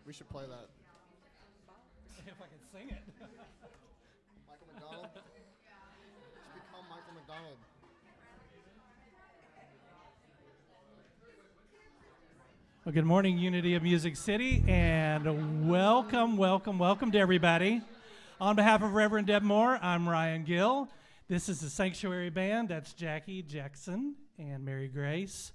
We should play that. If I can sing it. Michael McDonald. Just become Michael McDonald. Well, good morning, Unity of Music City, and welcome to everybody. On behalf of Reverend Deb Moore, I'm Ryan Gill. This is the Sanctuary Band. That's Jackie Jackson and Mary Grace.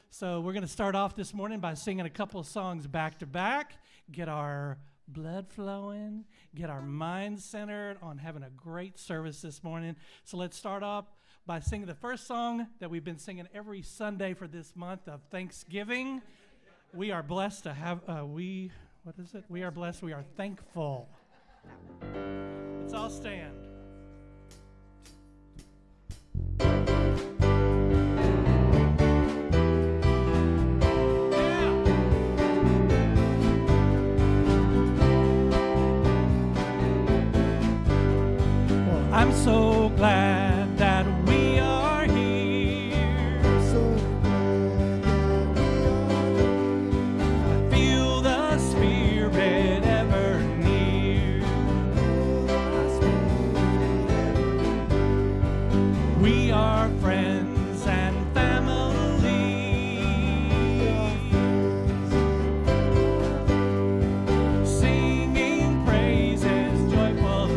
So we're going to start off this morning by singing a couple of songs back to back, get our blood flowing, get our minds centered on having a great service this morning. So let's start off by singing the first song that we've been singing every Sunday for this month of Thanksgiving. We are blessed to have, We are blessed, we are thankful. Let's all stand. I'm so glad that we are here. So glad that we are here. I feel the Spirit ever near. We are friends and family, singing praises joyfully.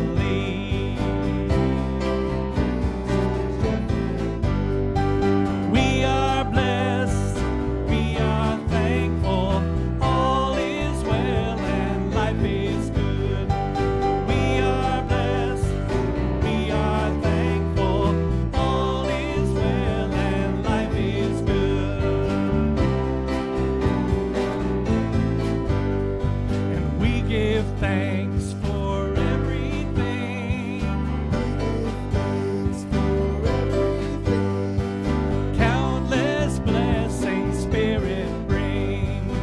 Thanks for everything. Countless blessings Spirit brings.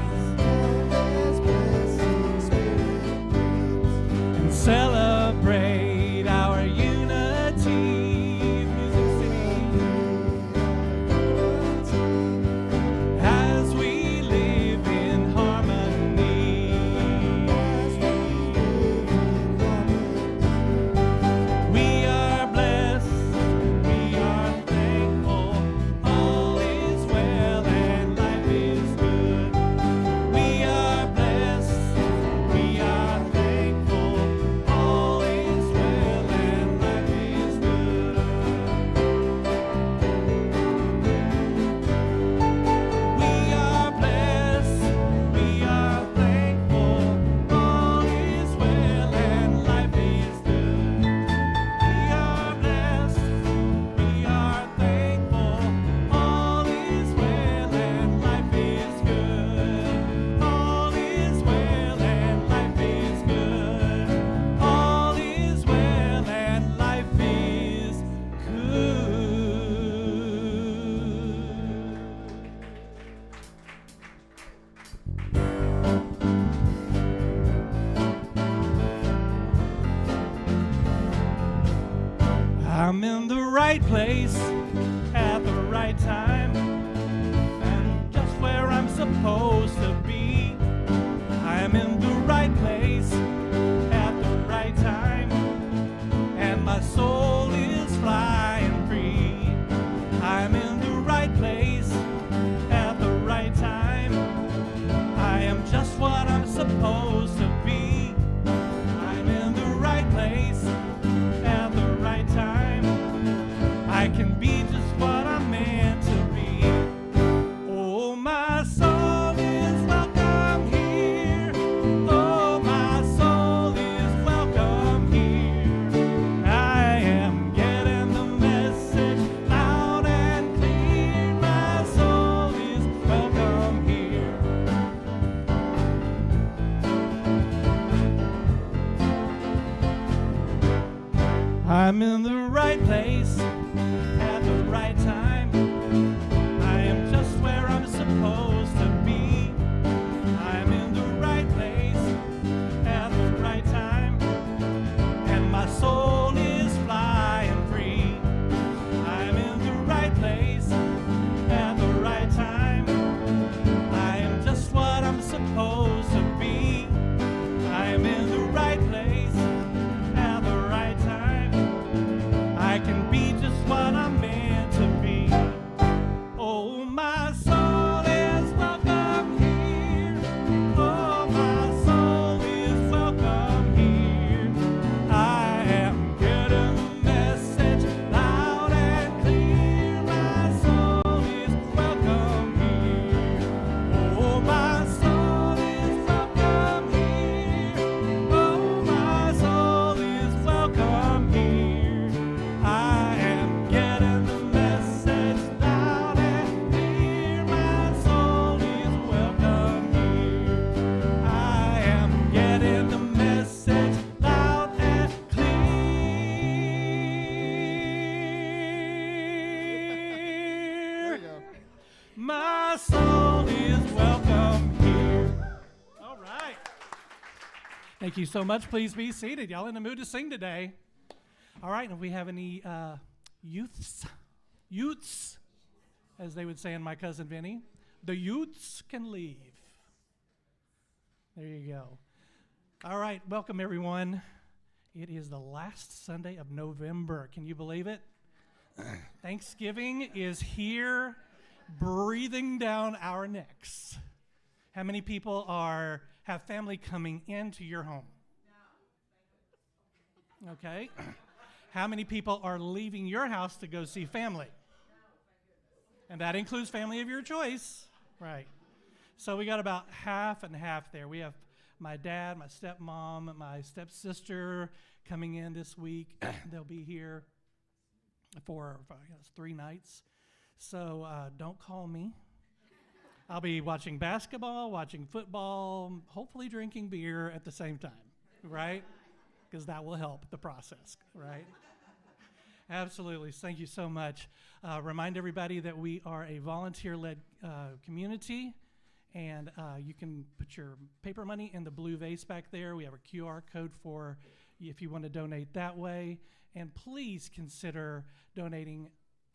And celebrate our unity, Music City, as we live in harmony. I'm in the right place at the right time, and just where I'm supposed to be. I'm in the right place at the right time, and my soul is flying free. I'm in the right place at the right time. I am just what I'm supposed to be. I'm in the right place at the right time. I can be just what I'm meant to be. Oh, my soul is welcome here. Oh, my soul is welcome here. I am getting the message loud and clear. My soul is welcome here. I'm in the right place at the right time. I am just where I'm supposed to be. I'm in the right place at the right time, and my soul is flying free. I'm in the right place at the right time. I am just what I'm supposed to be. Thank you so much. Please be seated. Y'all in the mood to sing today. All right, and if we have any youths, as they would say in My Cousin Vinny, the youths can leave. There you go. All right, welcome everyone. It is the last Sunday of November. Can you believe it? Thanksgiving is here, breathing down our necks. How many people have family coming into your home? Okay. How many people are leaving your house to go see family? And that includes family of your choice. Right. So we got about half and half there. We have my dad, my stepmom, my stepsister coming in this week. They'll be here for 3 nights. So don't call me. I'll be watching basketball, watching football, hopefully drinking beer at the same time, right? Because that will help the process, right? Absolutely. Thank you so much. Remind everybody that we are a volunteer-led community, and you can put your paper money in the blue vase back there. We have a QR code for if you want to donate that way. And please consider donating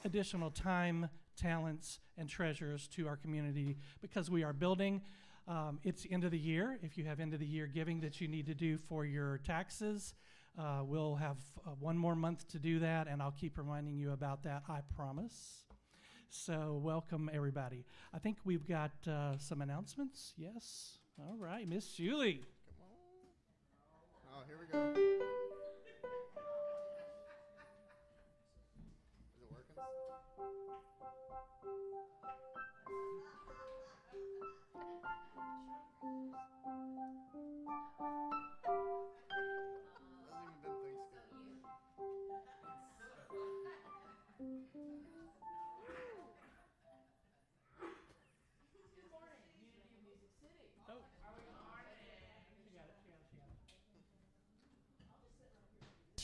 additional time, talents, and treasures to our community because we are building. It's end of the year. If you have end of the year giving that you need to do for your taxes, we'll have 1 more month to do that, and I'll keep reminding you about that, I promise. So welcome, everybody. I think we've got some announcements. Yes? All right, Miss Julie. Come on. Oh, here we go. Is it working?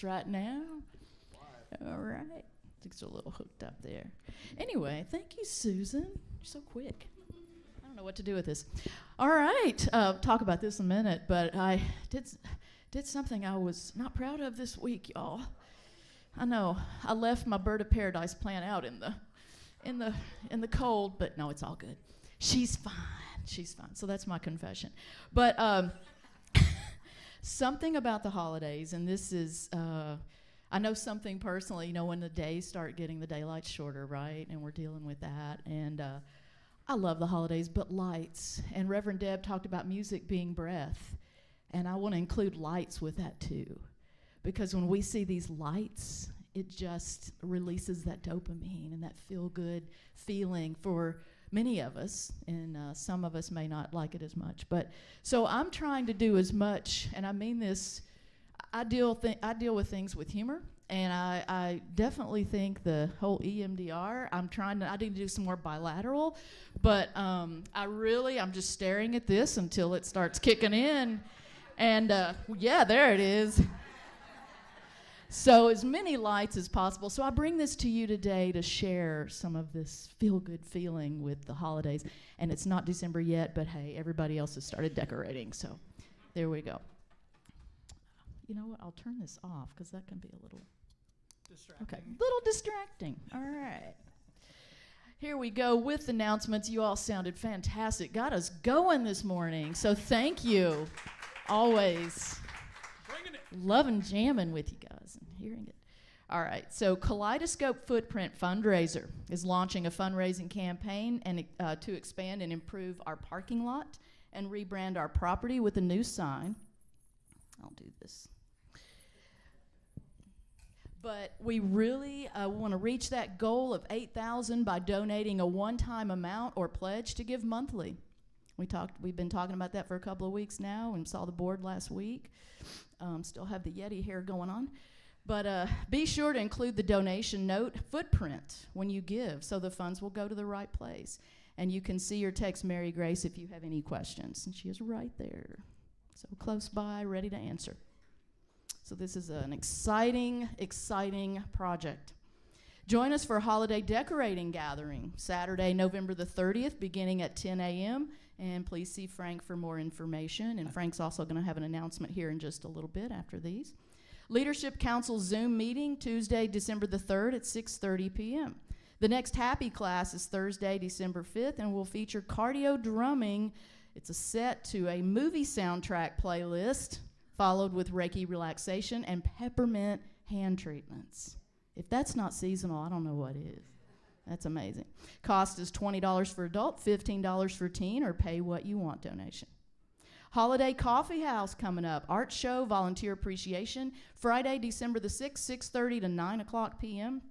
Right now. All right. Things are a little hooked up there. Anyway, thank you, Susan. You're so quick. I don't know what to do with this. All right. Talk about this in a minute, but I did something I was not proud of this week, y'all. I know. I left my bird of paradise plant out in the cold, but no, it's all good. She's fine. She's fine. So that's my confession. But something about the holidays, and this is, I know something personally, when the days start getting the daylight shorter, right? And we're dealing with that. And I love the holidays, but lights. And Reverend Deb talked about music being breath. And I want to include lights with that too. Because when we see these lights, it just releases that dopamine and that feel-good feeling for many of us, and some of us may not like it as much. But so I'm trying to do as much, and I mean this, I deal with things with humor, and I definitely think the whole EMDR, I need to do some more bilateral, but I'm just staring at this until it starts kicking in, and yeah, there it is. So as many lights as possible. So I bring this to you today to share some of this feel-good feeling with the holidays. And it's not December yet, but hey, everybody else has started decorating. So there we go. You know what? I'll turn this off because that can be a little distracting. Okay, little distracting. All right. Here we go with announcements. You all sounded fantastic. Got us going this morning. So thank you. Always. Loving jamming with you guys and hearing it. All right, so Kaleidoscope Footprint Fundraiser is launching a fundraising campaign and to expand and improve our parking lot and rebrand our property with a new sign. I'll do this. But we really want to reach that goal of $8,000 by donating a one-time amount or pledge to give monthly. We've been talking about that for a couple of weeks now and saw the board last week. Still have the Yeti hair going on. But be sure to include the donation note footprint when you give so the funds will go to the right place. And you can see or text Mary Grace if you have any questions. And she is right there. So close by, ready to answer. So this is an exciting, exciting project. Join us for a holiday decorating gathering Saturday, November the 30th, beginning at 10 a.m. And please see Frank for more information. And Frank's also going to have an announcement here in just a little bit after these. Leadership Council Zoom meeting Tuesday, December the 3rd at 6:30 p.m. The next Happy class is Thursday, December 5th, and will feature cardio drumming. It's a set to a movie soundtrack playlist, followed with Reiki relaxation and peppermint hand treatments. If that's not seasonal, I don't know what is. That's amazing. Cost is $20 for adult, $15 for teen, or pay what you want donation. Holiday Coffee House coming up. Art show, volunteer appreciation. Friday, December the 6th, 6:30 to 9 o'clock p.m.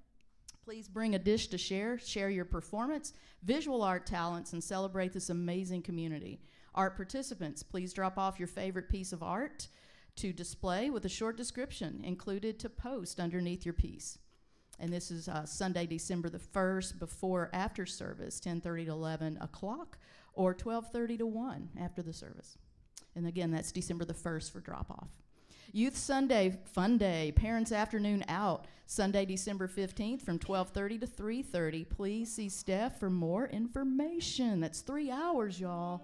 Please bring a dish to share your performance, visual art talents, and celebrate this amazing community. Art participants, please drop off your favorite piece of art to display with a short description included to post underneath your piece. And this is Sunday, December the 1st, before after service, 10:30 to 11 o'clock, or 12:30 to 1 after the service. And again, that's December the 1st for drop-off. Youth Sunday Fun Day, Parents Afternoon Out, Sunday, December 15th from 12:30 to 3:30. Please see Steph for more information. That's 3 hours, y'all.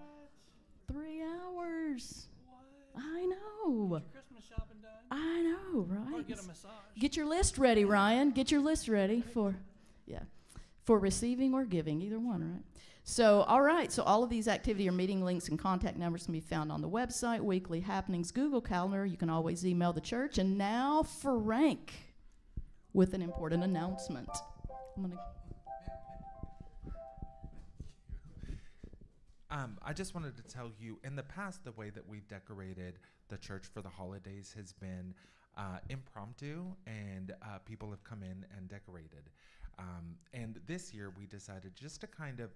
3 hours. What? I know. Get your Christmas shopping done. I know, right? Or get a massage. Get your list ready, Ryan. Get your list ready for receiving or giving, either one, right? So, all right, so all of these activity or meeting links and contact numbers can be found on the website, Weekly Happenings, Google Calendar. You can always email the church. And now Frank with an important announcement. I just wanted to tell you, in the past, the way that we've decorated the church for the holidays has been impromptu, and people have come in and decorated. And this year, we decided just to kind of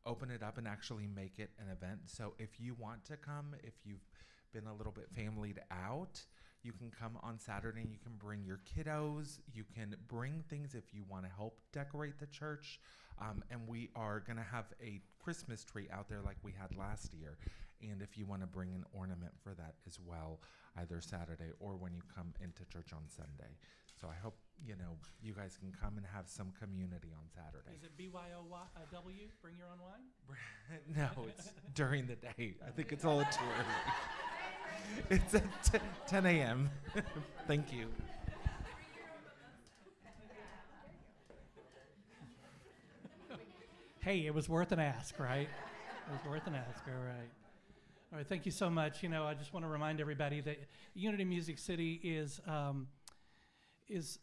open it up and actually make it an event. So if you want to come, if you've been a little bit familied out, you can come on Saturday and you can bring your kiddos. You can bring things if you want to help decorate the church. And we are going to have a Christmas tree out there like we had last year. And if you want to bring an ornament for that as well, either Saturday or when you come into church on Sunday. So I hope, you guys can come and have some community on Saturday. Is it BYOW? Bring your own wine? No, it's during the day. I think it's a little too early. It's at 10 a.m. Thank you. Hey, it was worth an ask, right? It was worth an ask, all right. All right, thank you so much. I just want to remind everybody that Unity Music City is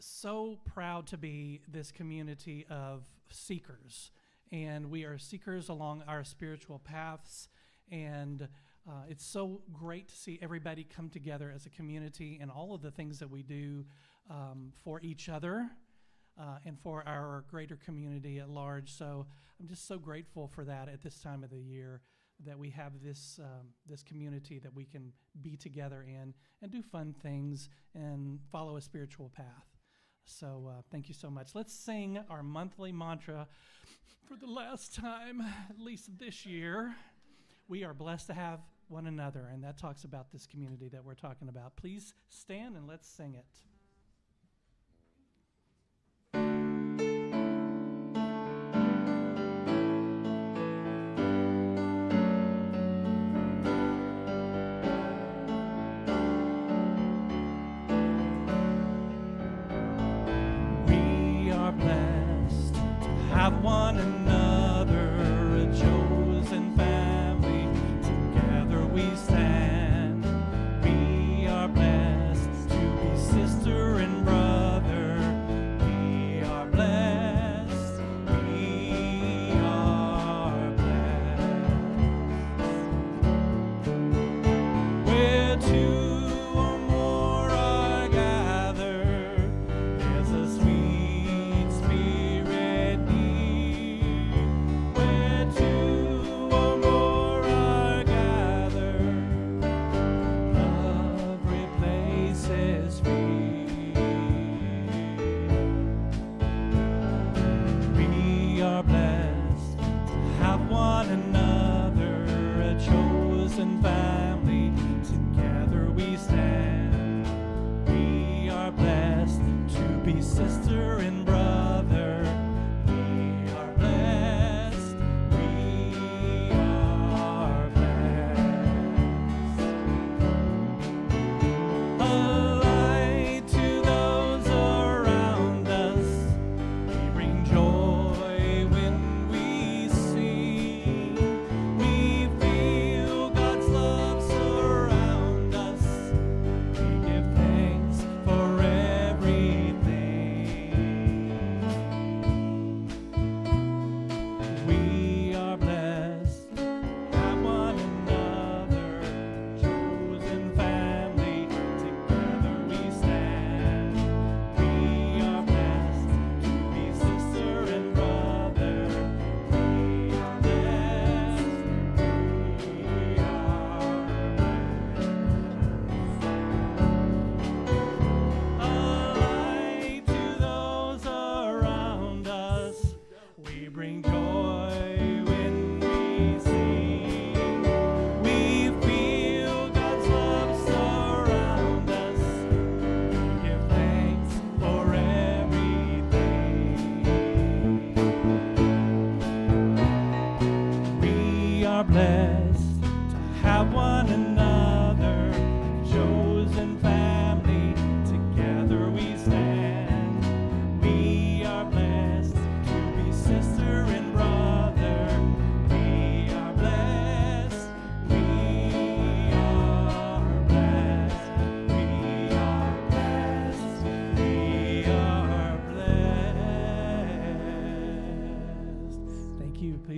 so proud to be this community of seekers. And we are seekers along our spiritual paths. And it's so great to see everybody come together as a community and all of the things that we do for each other and for our greater community at large. So I'm just so grateful for that at this time of the year, that we have this community that we can be together in and do fun things and follow a spiritual path. So thank you so much. Let's sing our monthly mantra for the last time, at least this year. We are blessed to have one another, and that talks about this community that we're talking about. Please stand and let's sing it. Have one another, a chosen family. Together we stand. We are blessed to be sister and brother. We are blessed. We are blessed. Where two or more are gathered, there's a sweet spirit. Family, together we stand. We are blessed to be sister and brother. We are blessed. We are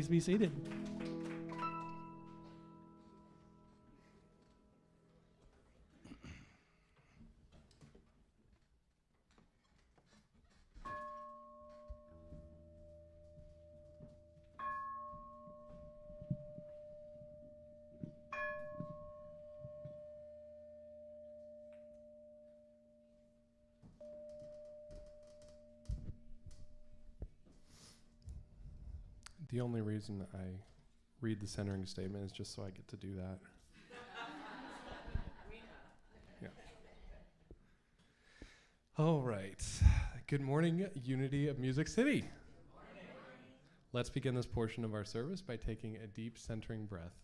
Please be seated. The only reason I read the centering statement is just so I get to do that. Yeah. All right. Good morning, Unity of Music City. Let's begin this portion of our service by taking a deep centering breath.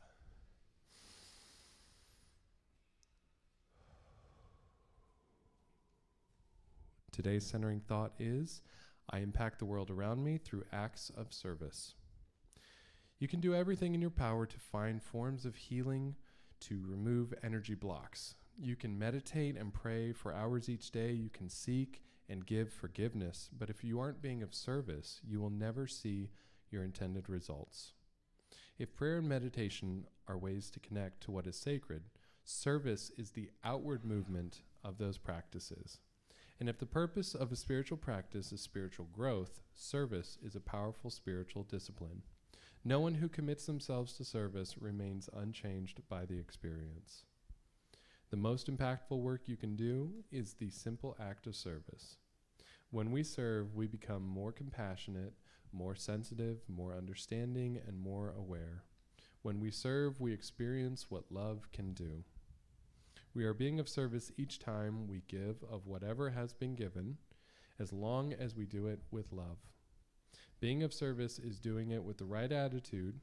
Today's centering thought is, I impact the world around me through acts of service. You can do everything in your power to find forms of healing to remove energy blocks. You can meditate and pray for hours each day. You can seek and give forgiveness. But if you aren't being of service, you will never see your intended results. If prayer and meditation are ways to connect to what is sacred, service is the outward movement of those practices. And if the purpose of a spiritual practice is spiritual growth, service is a powerful spiritual discipline. No one who commits themselves to service remains unchanged by the experience. The most impactful work you can do is the simple act of service. When we serve, we become more compassionate, more sensitive, more understanding, and more aware. When we serve, we experience what love can do. We are being of service each time we give of whatever has been given, as long as we do it with love. Being of service is doing it with the right attitude,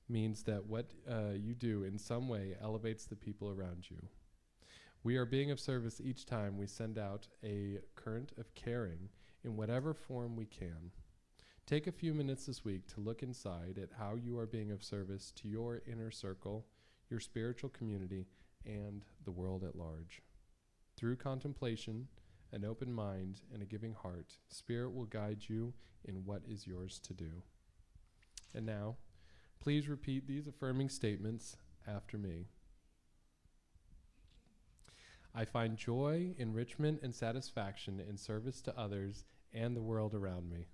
means that what you do in some way elevates the people around you. We are being of service each time we send out a current of caring in whatever form we can. Take a few minutes this week to look inside at how you are being of service to your inner circle, your spiritual community, and the world at large. Through contemplation, an open mind, and a giving heart, Spirit will guide you in what is yours to do. And now, please repeat these affirming statements after me. I find joy, enrichment, and satisfaction in service to others and the world around me.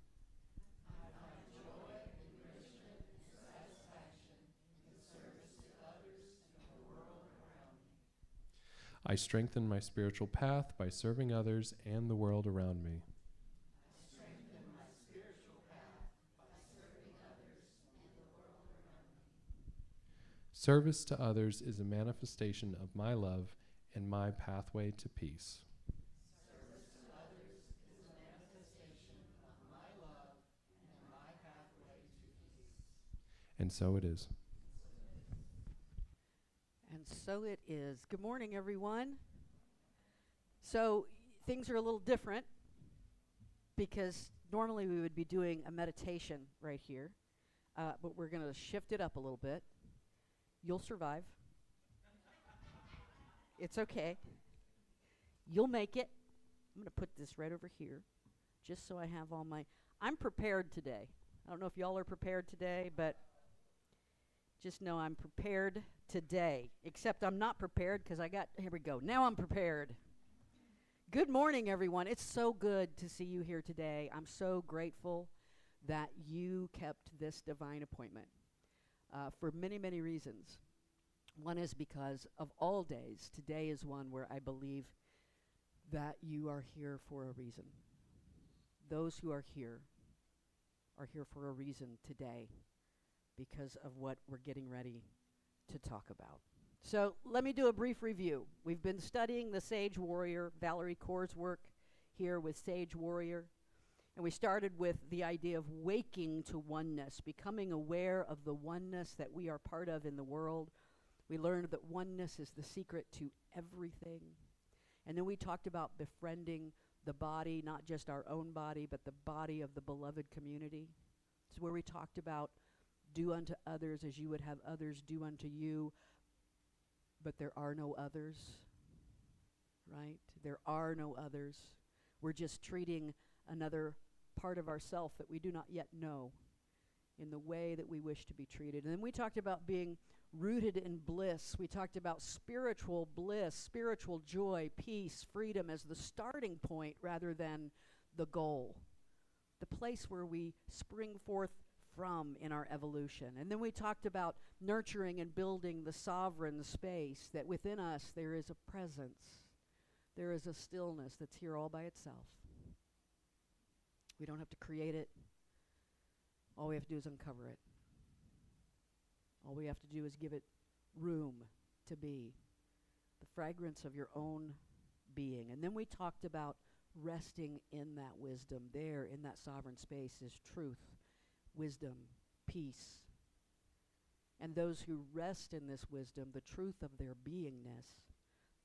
I find joy, enrichment, and satisfaction in service to others and the world around me. I strengthen my spiritual path by serving others and the world around me. I strengthen my spiritual path by serving others and the world around me. Service to others is a manifestation of my love and my pathway to peace. Service to others is a manifestation of my love and my pathway to peace. And so it is. And so it is. Good morning, everyone. So things are a little different because normally we would be doing a meditation right here, but we're going to shift it up a little bit. You'll survive. It's okay. You'll make it. I'm going to put this right over here just so I have all my... I'm prepared today. I don't know if y'all are prepared today, but just know I'm prepared today. Except I'm not prepared because here we go. Now I'm prepared. Good morning, everyone. It's so good to see you here today. I'm so grateful that you kept this divine appointment for many, many reasons. One is because of all days, today is one where I believe that you are here for a reason. Those who are here for a reason today because of what we're getting ready to talk about. So let me do a brief review. We've been studying the Sage Warrior, Valerie Kaur's work here with Sage Warrior. And we started with the idea of waking to oneness, becoming aware of the oneness that we are part of in the world. We learned that oneness is the secret to everything. And then we talked about befriending the body, not just our own body, but the body of the beloved community. It's where we talked about do unto others as you would have others do unto you. But there are no others, right? There are no others. We're just treating another part of ourself that we do not yet know, in the way that we wish to be treated. And then we talked about being rooted in bliss. We talked about spiritual bliss, spiritual joy, peace, freedom as the starting point rather than the goal, the place where we spring forth from in our evolution. And then we talked about nurturing and building the sovereign space, that within us there is a presence, there is a stillness that's here all by itself. We don't have to create it. All we have to do is uncover it. All we have to do is give it room to be, the fragrance of your own being. And then we talked about resting in that wisdom. There in that sovereign space is truth, wisdom, peace. And those who rest in this wisdom, the truth of their beingness,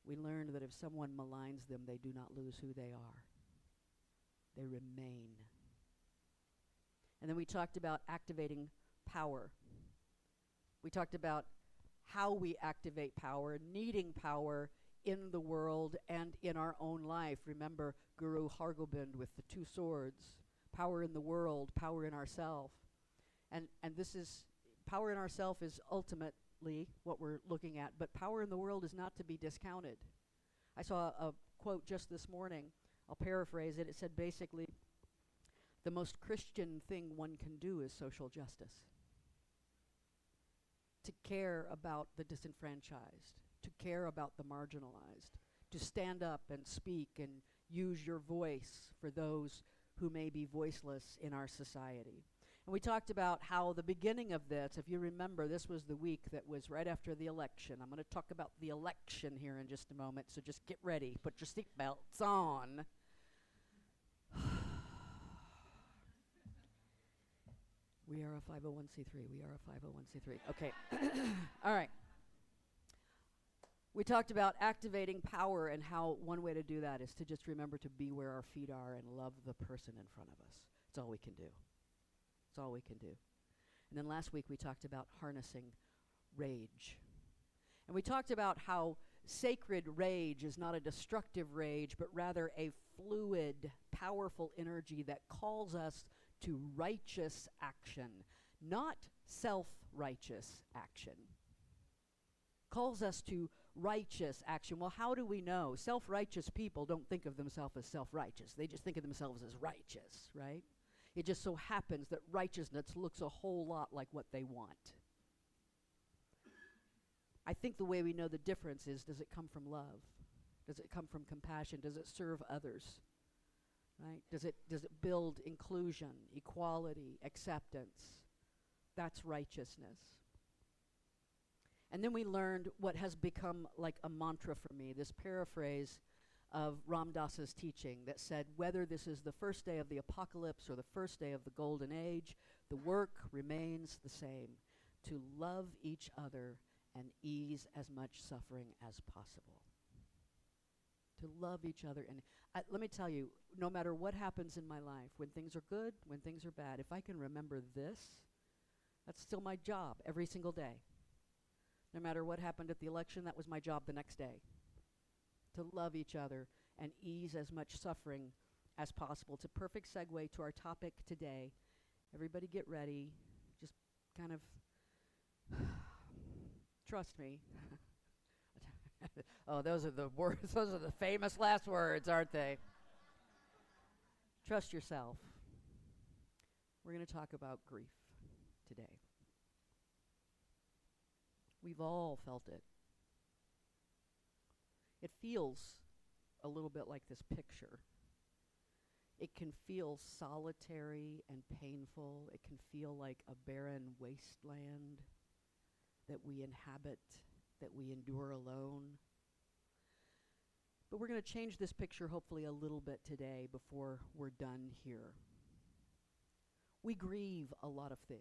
we learned that if someone maligns them, they do not lose who they are. They remain. And then we talked about activating power. We talked about how we activate power, needing power in the world and in our own life. Remember Guru Hargobind with the two swords, power in the world, power in ourself. And this is, power in ourself is ultimately what we're looking at, but power in the world is not to be discounted. I saw a quote just this morning. I'll paraphrase it. It said basically, the most Christian thing one can do is social justice. To care about the disenfranchised, to care about the marginalized, to stand up and speak and use your voice for those who may be voiceless in our society. And we talked about how the beginning of this, if you remember, this was the week that was right after the election. I'm going to talk about the election here in just a moment, so just get ready. Put your seatbelts on. We are a 501c3. We are a 501c3. Okay. All right. We talked about activating power and how one way to do that is to just remember to be where our feet are and love the person in front of us. It's all we can do. It's all we can do. And then last week we talked about harnessing rage. And we talked about how sacred rage is not a destructive rage, but rather a fluid, powerful energy that calls us to righteous action, not self-righteous action. Calls us to righteous action. Well, how do we know? Self-righteous people don't think of themselves as self-righteous. They just think of themselves as righteous, right? It just so happens that righteousness looks a whole lot like what they want. I think the way we know the difference is, does it come from love? Does it come from compassion? Does it serve others? Right? Does it build inclusion, equality, acceptance? That's righteousness. And then we learned what has become like a mantra for me, this paraphrase of Ram Dass's teaching that said, whether this is the first day of the apocalypse or the first day of the golden age, the work remains the same, to love each other and ease as much suffering as possible. To love each other. And let me tell you, no matter what happens in my life, when things are good, when things are bad, if I can remember this, that's still my job every single day. No matter what happened at the election, that was my job the next day. To love each other and ease as much suffering as possible. It's a perfect segue to our topic today. Everybody get ready. Just kind of trust me. Oh, those are the words. Those are the famous last words, aren't they? Trust yourself. We're going to talk about grief today. We've all felt it. It feels a little bit like this picture. It can feel solitary and painful. It can feel like a barren wasteland that we inhabit, that we endure alone. But we're going to change this picture hopefully a little bit today before we're done here. We grieve a lot of things.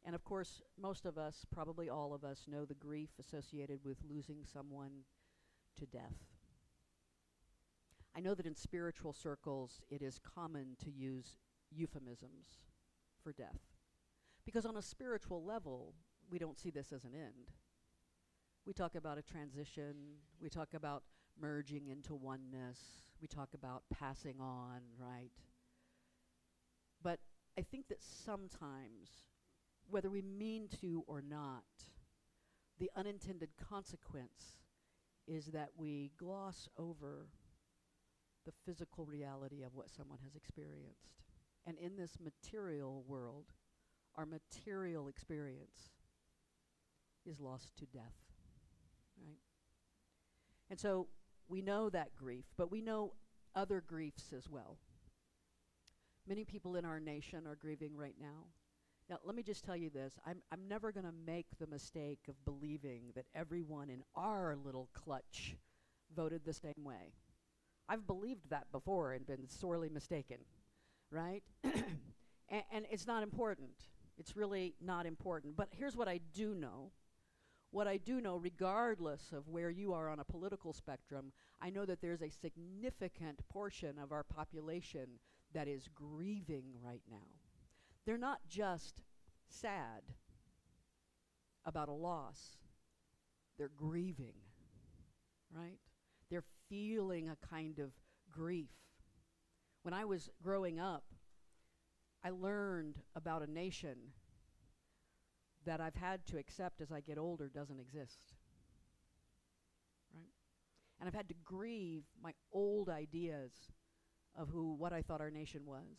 And of course, most of us, probably all of us, know the grief associated with losing someone to death. I know that in spiritual circles, it is common to use euphemisms for death. Because on a spiritual level, we don't see this as an end. We talk about a transition. We talk about merging into oneness. We talk about passing on, right? But I think that sometimes, whether we mean to or not, the unintended consequence is that we gloss over the physical reality of what someone has experienced. And in this material world, our material experience is lost to death, right? And so we know that grief, but we know other griefs as well. Many people in our nation are grieving right now. Now, let me just tell you this. I'm never going to make the mistake of believing that everyone in our little clutch voted the same way. I've believed that before and been sorely mistaken, right? And it's not important. It's really not important. But here's what I do know. What I do know, regardless of where you are on a political spectrum, I know that there's a significant portion of our population that is grieving right now. They're not just sad about a loss. They're grieving, right? They're feeling a kind of grief. When I was growing up, I learned about a nation that I've had to accept as I get older doesn't exist, right? And I've had to grieve my old ideas of what I thought our nation was.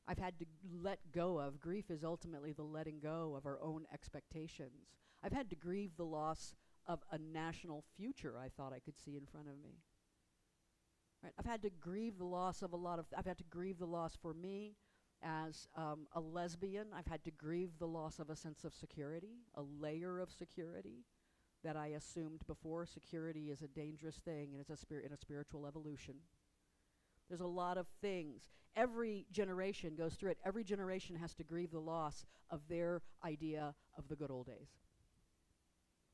I've had to let go of. Grief is ultimately the letting go of our own expectations. I've had to grieve the loss of a national future I thought I could see in front of me. Right? I've had to grieve the loss of I've had to grieve the loss for me as a lesbian. I've had to grieve the loss of a sense of security, a layer of security that I assumed before. Security is a dangerous thing, and it's in a spiritual evolution. There's a lot of things. Every generation goes through it. Every generation has to grieve the loss of their idea of the good old days.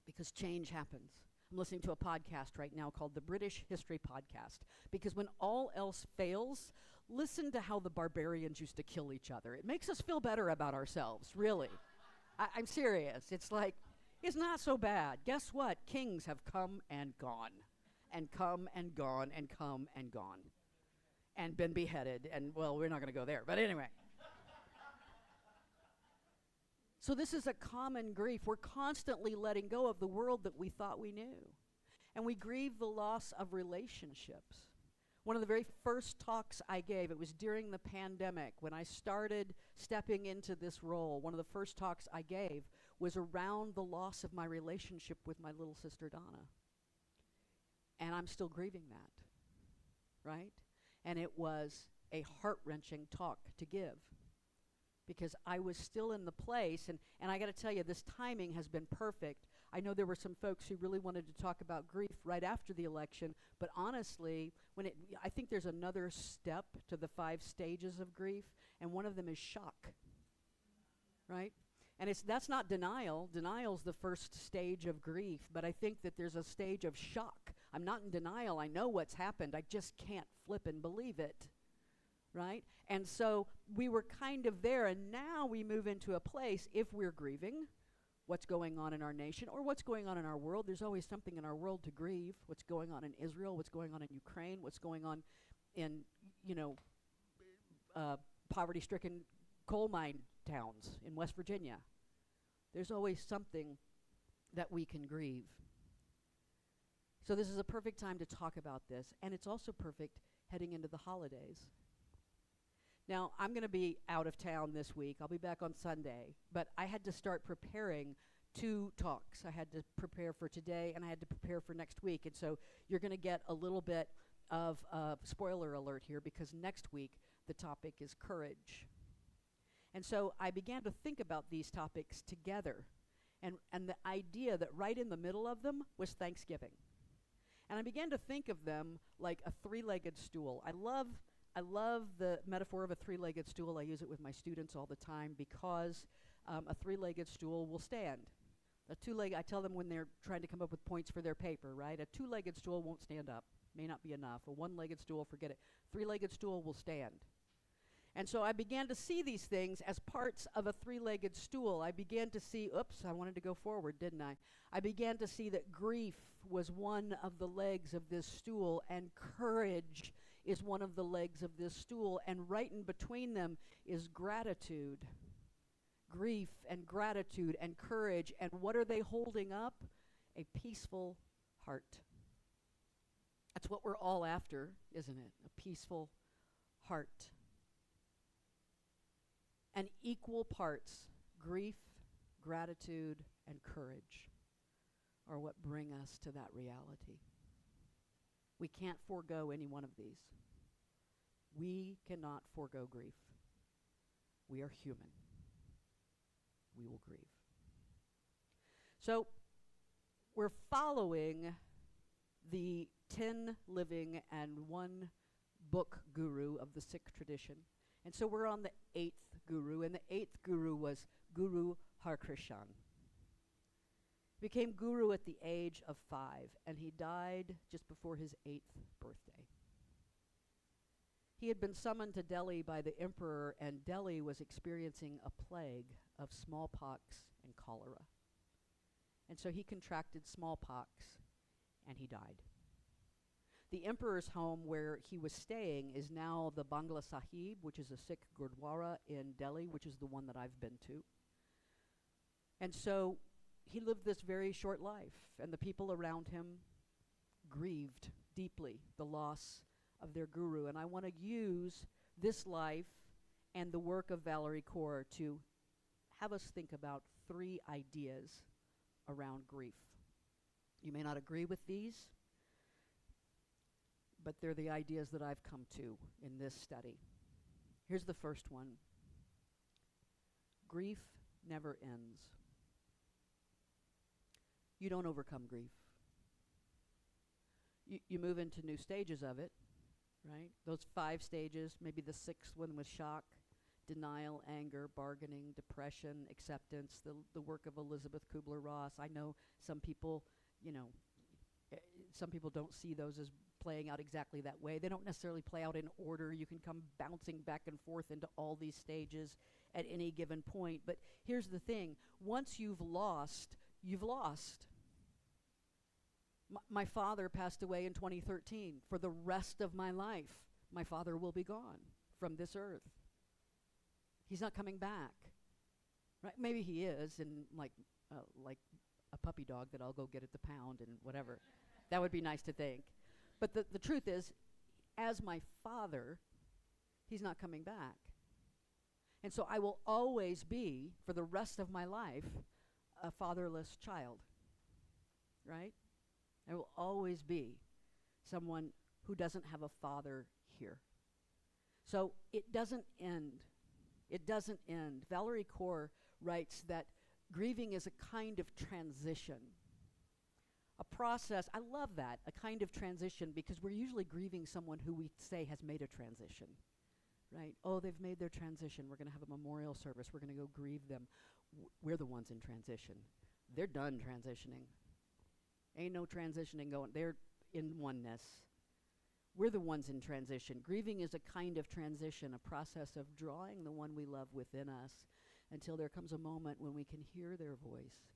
Because change happens. I'm listening to a podcast right now called the British History Podcast. Because when all else fails, listen to how the barbarians used to kill each other. It makes us feel better about ourselves, really. I'm serious. It's like, it's not so bad. Guess what? Kings have come and gone. And come and gone and come and gone. And been beheaded, and well, we're not going to go there, but anyway. So this is a common grief. We're constantly letting go of the world that we thought we knew. And we grieve the loss of relationships. One of the very first talks I gave, it was during the pandemic, when I started stepping into this role, one of the first talks I gave was around the loss of my relationship with my little sister Donna. And I'm still grieving that, right? And it was a heart-wrenching talk to give because I was still in the place, and I got to tell you, this timing has been perfect. I know there were some folks who really wanted to talk about grief right after the election, but honestly, I think there's another step to the 5 stages of grief, and one of them is shock, right? And that's not denial. Denial's the first stage of grief, but I think that there's a stage of shock. I'm not in denial. I know what's happened. I just can't flip and believe it, right? And so we were kind of there, and now we move into a place, if we're grieving what's going on in our nation or what's going on in our world. There's always something in our world to grieve. What's going on in Israel, what's going on in Ukraine, what's going on in, poverty-stricken coal mine towns in West Virginia. There's always something that we can grieve. So this is a perfect time to talk about this, and it's also perfect heading into the holidays. Now, I'm going to be out of town this week. I'll be back on Sunday, but I had to start preparing 2 talks. I had to prepare for today, and I had to prepare for next week, and so you're going to get a little bit of spoiler alert here, because next week the topic is courage. And so I began to think about these topics together, and the idea that right in the middle of them was Thanksgiving. And I began to think of them like a 3-legged stool. I love the metaphor of a 3-legged stool. I use it with my students all the time because a 3-legged stool will stand. I tell them when they're trying to come up with points for their paper, right? A 2-legged stool won't stand up, may not be enough. A 1-legged stool, forget it. 3-legged stool will stand. And so I began to see these things as parts of a 3-legged stool. I began to see, I wanted to go forward, didn't I? I began to see that grief was one of the legs of this stool, and courage is one of the legs of this stool, and right in between them is gratitude. Grief and gratitude and courage. And what are they holding up? A peaceful heart. That's what we're all after, isn't it? A peaceful heart. And equal parts, grief, gratitude, and courage are what bring us to that reality. We can't forego any one of these. We cannot forego grief. We are human. We will grieve. So we're following the 10 living and 1 book guru of the Sikh tradition. And so we're on the 8th guru, and the 8th guru was Guru Harkrishan. Became guru at the age of 5, and he died just before his 8th birthday. He had been summoned to Delhi by the emperor, and Delhi was experiencing a plague of smallpox and cholera. And so he contracted smallpox, and he died. The emperor's home where he was staying is now the Bangla Sahib, which is a Sikh Gurdwara in Delhi, which is the one that I've been to. And so he lived this very short life, and the people around him grieved deeply the loss of their guru. And I want to use this life and the work of Valerie Kaur to have us think about 3 ideas around grief. You may not agree with these, but they're the ideas that I've come to in this study. Here's the first one. Grief never ends. You don't overcome grief. You move into new stages of it, right? Those 5 stages, maybe the 6th one was shock, denial, anger, bargaining, depression, acceptance, the work of Elizabeth Kubler-Ross. I know some people, some people don't see those as playing out exactly that way. They don't necessarily play out in order. You can come bouncing back and forth into all these stages at any given point. But here's the thing. Once you've lost, you've lost. My father passed away in 2013. For the rest of my life, my father will be gone from this earth. He's not coming back. Right? Maybe he is, and like a puppy dog that I'll go get at the pound and whatever. That would be nice to think. But the truth is, as my father, he's not coming back. And so I will always be, for the rest of my life, a fatherless child. Right? I will always be someone who doesn't have a father here. So it doesn't end. It doesn't end. Valerie Kaur writes that grieving is a kind of transition. A process, I love that, a kind of transition, because we're usually grieving someone who we say has made a transition, right? Oh, they've made their transition. We're going to have a memorial service. We're going to go grieve them. We're the ones in transition. They're done transitioning. Ain't no transitioning going. They're in oneness. We're the ones in transition. Grieving is a kind of transition, a process of drawing the one we love within us until there comes a moment when we can hear their voice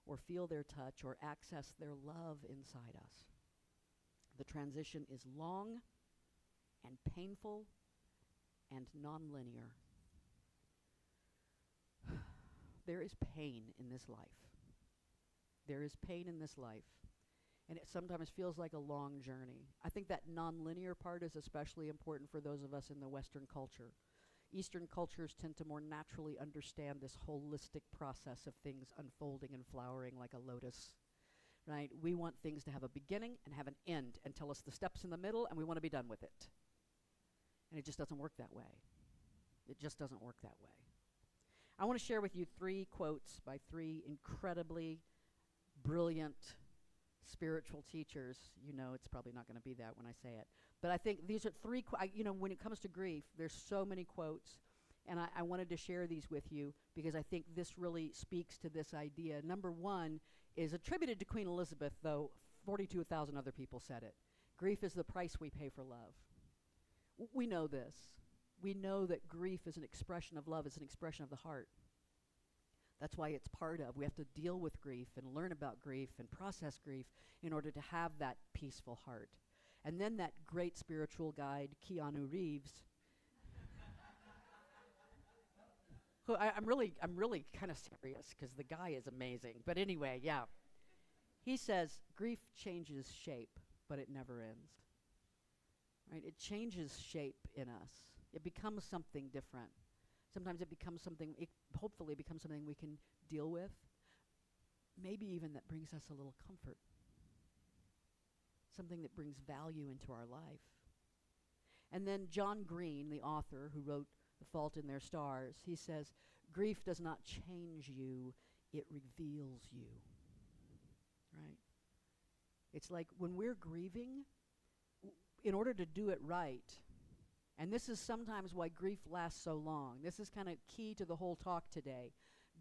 or feel their touch or access their love inside us. The transition is long and painful and nonlinear. There is pain in this life. There is pain in this life. And it sometimes feels like a long journey. I think that nonlinear part is especially important for those of us in the Western culture. Eastern cultures tend to more naturally understand this holistic process of things unfolding and flowering like a lotus, right? We want things to have a beginning and have an end and tell us the steps in the middle, and we want to be done with it. And it just doesn't work that way. It just doesn't work that way. I want to share with you 3 quotes by 3 incredibly brilliant spiritual teachers. You know, it's probably not going to be that when I say it. But I think these are 3, when it comes to grief, there's so many quotes. And I wanted to share these with you because I think this really speaks to this idea. Number 1 is attributed to Queen Elizabeth, though 42,000 other people said it. Grief is the price we pay for love. We know this. We know that grief is an expression of love, it's an expression of the heart. That's why it's part of. We have to deal with grief and learn about grief and process grief in order to have that peaceful heart. And then that great spiritual guide, Keanu Reeves, who I'm really kind of serious because the guy is amazing. But anyway, yeah. He says, grief changes shape, but it never ends. Right? It changes shape in us. It becomes something different. Sometimes it becomes something, it hopefully becomes something we can deal with. Maybe even that brings us a little comfort. Something that brings value into our life. And then John Green, the author who wrote The Fault in Their Stars, he says, grief does not change you, it reveals you. Right? It's like when we're grieving, in order to do it right, and this is sometimes why grief lasts so long. This is kind of key to the whole talk today.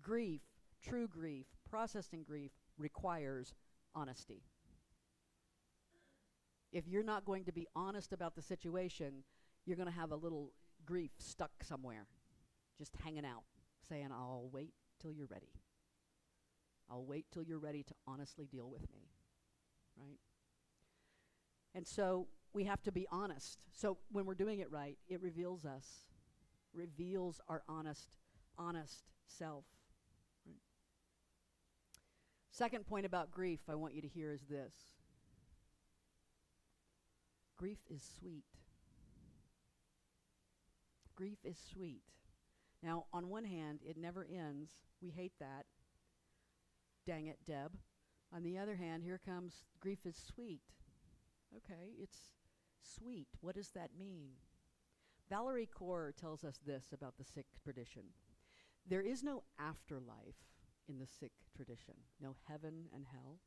Grief, true grief, processing grief requires honesty. If you're not going to be honest about the situation, you're going to have a little grief stuck somewhere, just hanging out, saying, I'll wait till you're ready. I'll wait till you're ready to honestly deal with me, right? And so we have to be honest. So when we're doing it right, it reveals us, reveals our honest self. Right? Second point about grief I want you to hear is this. Grief is sweet. Grief is sweet. Now, on one hand, it never ends. We hate that. Dang it, Deb. On the other hand, here comes grief is sweet. Okay, it's sweet. What does that mean? Valerie Kaur tells us this about the Sikh tradition. There is no afterlife in the Sikh tradition, no heaven and hell.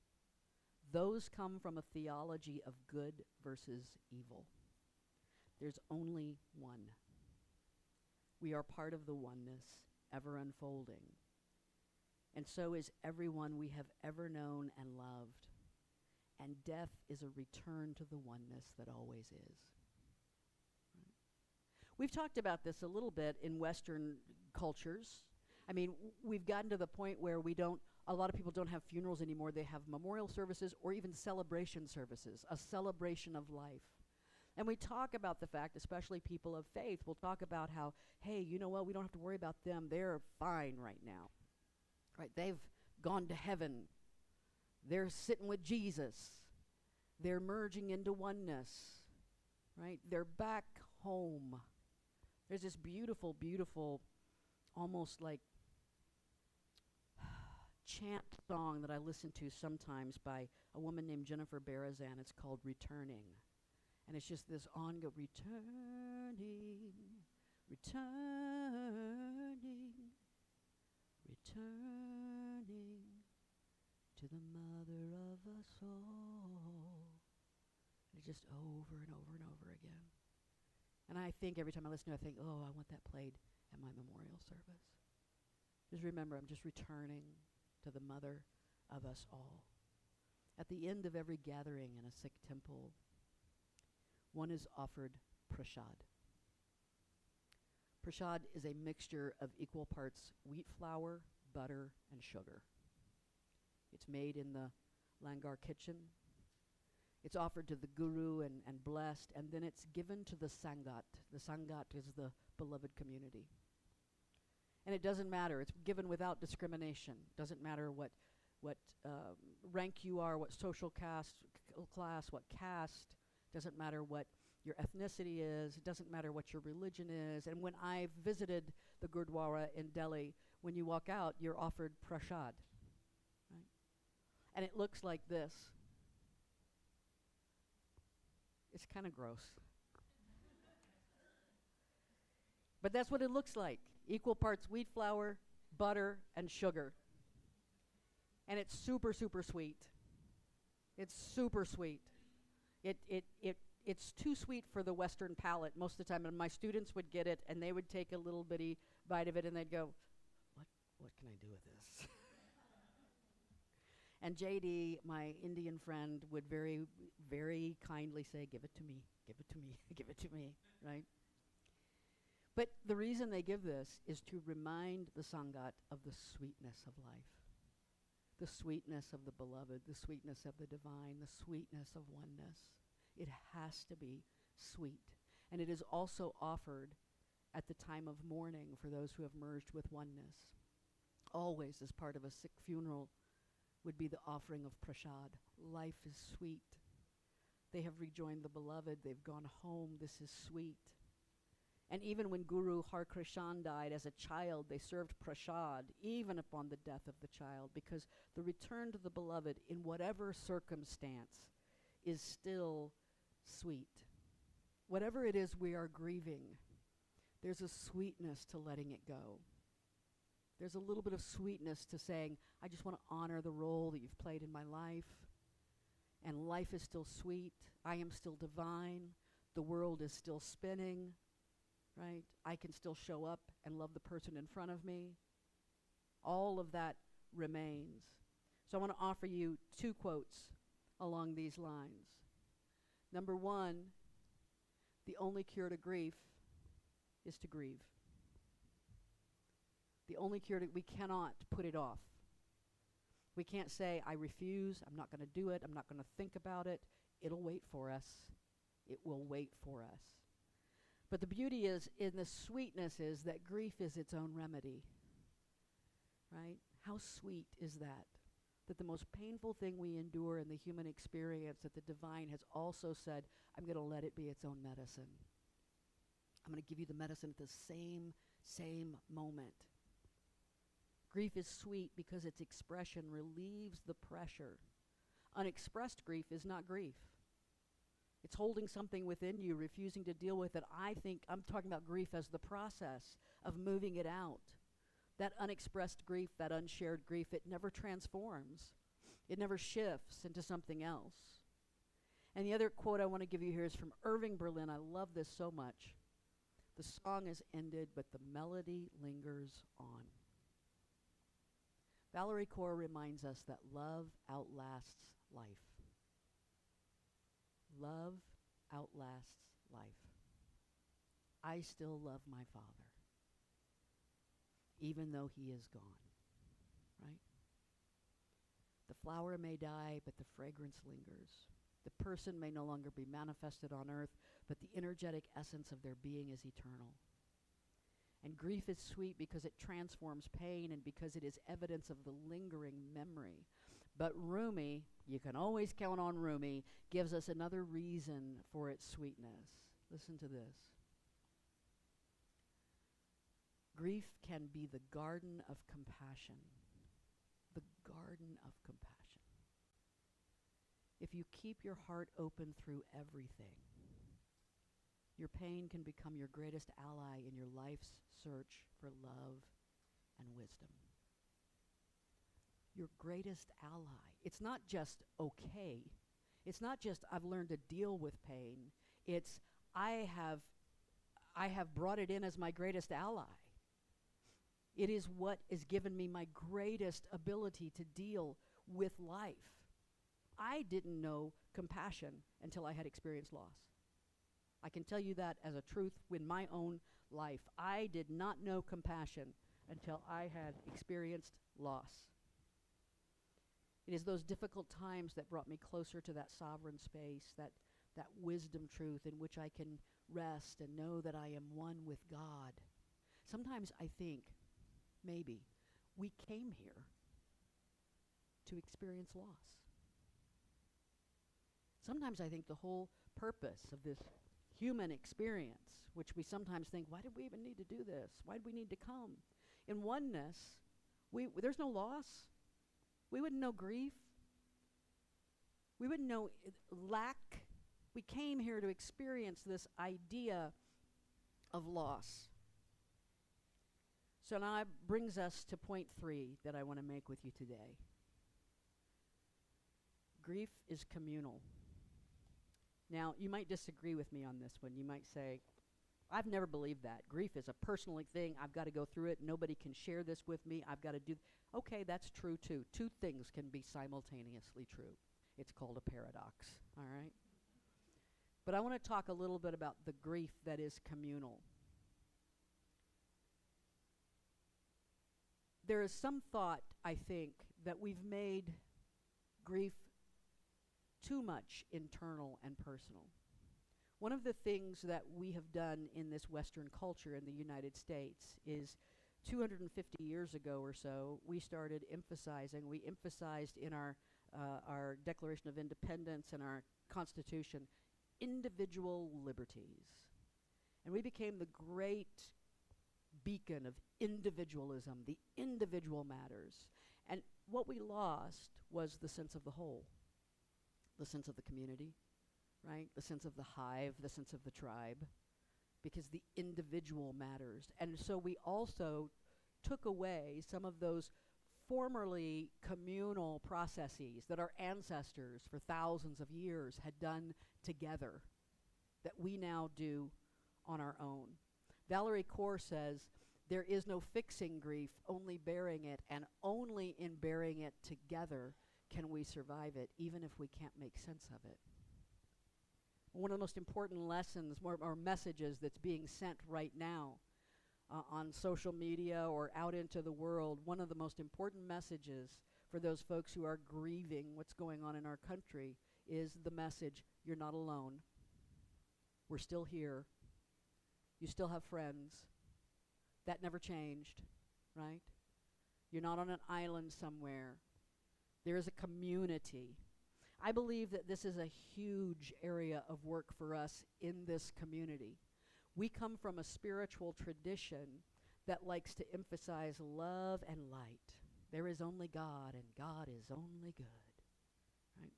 Those come from a theology of good versus evil. There's only one. We are part of the oneness, ever unfolding. And so is everyone we have ever known and loved. And death is a return to the oneness that always is. Right? We've talked about this a little bit in Western cultures. I mean, we've gotten to the point where a lot of people don't have funerals anymore. They have memorial services or even celebration services, a celebration of life. And we talk about the fact, especially people of faith, will talk about how, hey, you know what, we don't have to worry about them. They're fine right now. Right? They've gone to heaven. They're sitting with Jesus. They're merging into oneness. Right? They're back home. There's this beautiful, beautiful, almost like chant song that I listen to sometimes by a woman named Jennifer Barazan. It's called Returning. And it's just this ongoing, returning, returning to the mother of us all. And it's just over and over and over again. And I think every time I listen to it, I think, oh, I want that played at my memorial service. Just remember, I'm just returning to the mother of us all. At the end of every gathering in a Sikh temple, one is offered prasad. Prasad is a mixture of equal parts wheat flour, butter, and sugar. It's made in the Langar kitchen. It's offered to the guru and blessed, and then it's given to the Sangat. The Sangat is the beloved community. And it doesn't matter. It's given without discrimination. Doesn't matter what rank you are, what social class, what caste. Doesn't matter what your ethnicity is. It doesn't matter what your religion is. And when I visited the Gurdwara in Delhi, when you walk out, you're offered prasad. Right? And it looks like this. It's kind of gross. But that's what it looks like. Equal parts wheat flour, butter, and sugar. And it's super, super sweet. It's super sweet. It's too sweet for the Western palate most of the time. And my students would get it, and they would take a little bitty bite of it, and they'd go, what can I do with this? And JD, my Indian friend, would very, very kindly say, give it to me, give it to me, give it to me, right? But the reason they give this is to remind the Sangat of the sweetness of life, the sweetness of the beloved, the sweetness of the divine, the sweetness of oneness. It has to be sweet. And it is also offered at the time of mourning for those who have merged with oneness. Always, as part of a sick funeral, would be the offering of prashad. Life is sweet. They have rejoined the beloved. They've gone home. This is sweet. And even when Guru Har Krishan died as a child, they served prashad, even upon the death of the child, because the return to the beloved, in whatever circumstance, is still sweet. Whatever it is we are grieving, there's a sweetness to letting it go. There's a little bit of sweetness to saying, I just want to honor the role that you've played in my life. And life is still sweet. I am still divine. The world is still spinning, right? I can still show up and love the person in front of me. All of that remains. So I want to offer you 2 quotes along these lines. Number 1, the only cure to grief is to grieve. The only cure to, we cannot put it off. We can't say, I refuse, I'm not going to do it, I'm not going to think about it. It'll wait for us. It will wait for us. But the beauty is, in the sweetness is that grief is its own remedy. Right? How sweet is that? That the most painful thing we endure in the human experience, that the divine has also said, I'm going to let it be its own medicine. I'm going to give you the medicine at the same moment. Grief is sweet because its expression relieves the pressure. Unexpressed grief is not grief. It's holding something within you, refusing to deal with it. I think I'm talking about grief as the process of moving it out. That unexpressed grief, that unshared grief, it never transforms. It never shifts into something else. And the other quote I want to give you here is from Irving Berlin. I love this so much. The song is ended, but the melody lingers on. Valerie Kaur reminds us that love outlasts life. Love outlasts life. I still love my father, even though he is gone, right? The flower may die, but the fragrance lingers. The person may no longer be manifested on earth, but the energetic essence of their being is eternal. And grief is sweet because it transforms pain and because it is evidence of the lingering memory. But Rumi, you can always count on Rumi, gives us another reason for its sweetness. Listen to this. Grief can be the garden of compassion. The garden of compassion. If you keep your heart open through everything, your pain can become your greatest ally in your life's search for love and wisdom. Your greatest ally. It's not just okay. It's not just I've learned to deal with pain. It's I have brought it in as my greatest ally. It is what has given me my greatest ability to deal with life. I didn't know compassion until I had experienced loss. I can tell you that as a truth in my own life. I did not know compassion until I had experienced loss. It is those difficult times that brought me closer to that sovereign space, that wisdom truth in which I can rest and know that I am one with God. Sometimes I think, maybe, we came here to experience loss. Sometimes I think the whole purpose of this human experience, which we sometimes think, why did we even need to do this? Why did we need to come? In oneness, there's no loss. We wouldn't know grief. We wouldn't know lack. We came here to experience this idea of loss. So now it brings us to point 3 that I want to make with you today. Grief is communal. Now, you might disagree with me on this one. You might say, I've never believed that. Grief is a personal thing. I've got to go through it. Nobody can share this with me. I've got to do. Okay, that's true too. 2 things can be simultaneously true. It's called a paradox, all right? But I want to talk a little bit about the grief that is communal. There is some thought, I think, that we've made grief too much internal and personal. One of the things that we have done in this Western culture in the United States is 250 years ago or so, we emphasized in our Declaration of Independence and our Constitution individual liberties. And we became the great beacon of individualism. The individual matters. And what we lost was the sense of the whole, the sense of the community, right? The sense of the hive, the sense of the tribe, because the individual matters. And so we also took away some of those formerly communal processes that our ancestors for thousands of years had done together that we now do on our own. Valerie Kaur says, there is no fixing grief, only bearing it, and only in bearing it together can we survive it, even if we can't make sense of it. One of the most important lessons or messages that's being sent right now on social media or out into the world, one of the most important messages for those folks who are grieving what's going on in our country is the message, you're not alone. We're still here. You still have friends. That never changed, right? You're not on an island somewhere. There is a community. I believe that this is a huge area of work for us in this community. We come from a spiritual tradition that likes to emphasize love and light. There is only God, and God is only good, right?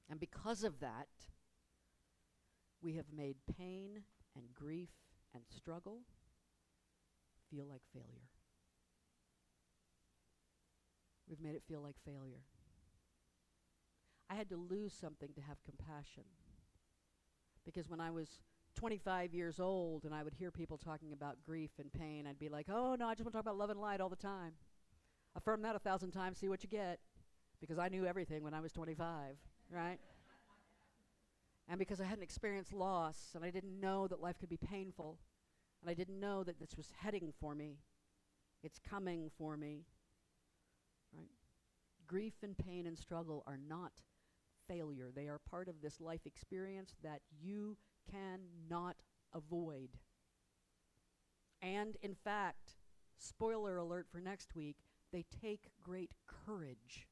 And because of that, we have made pain and grief and struggle feel like failure. We've made it feel like failure. I had to lose something to have compassion. Because when I was 25 years old and I would hear people talking about grief and pain, I'd be like, oh no, I just want to talk about love and light all the time. Affirm that 1,000 times, see what you get. Because I knew everything when I was 25, right? And because I hadn't experienced loss, and I didn't know that life could be painful, and I didn't know that this was heading for me. It's coming for me, right? Grief and pain and struggle are not failure. They are part of this life experience that you cannot avoid. And in fact, spoiler alert for next week, they take great courage.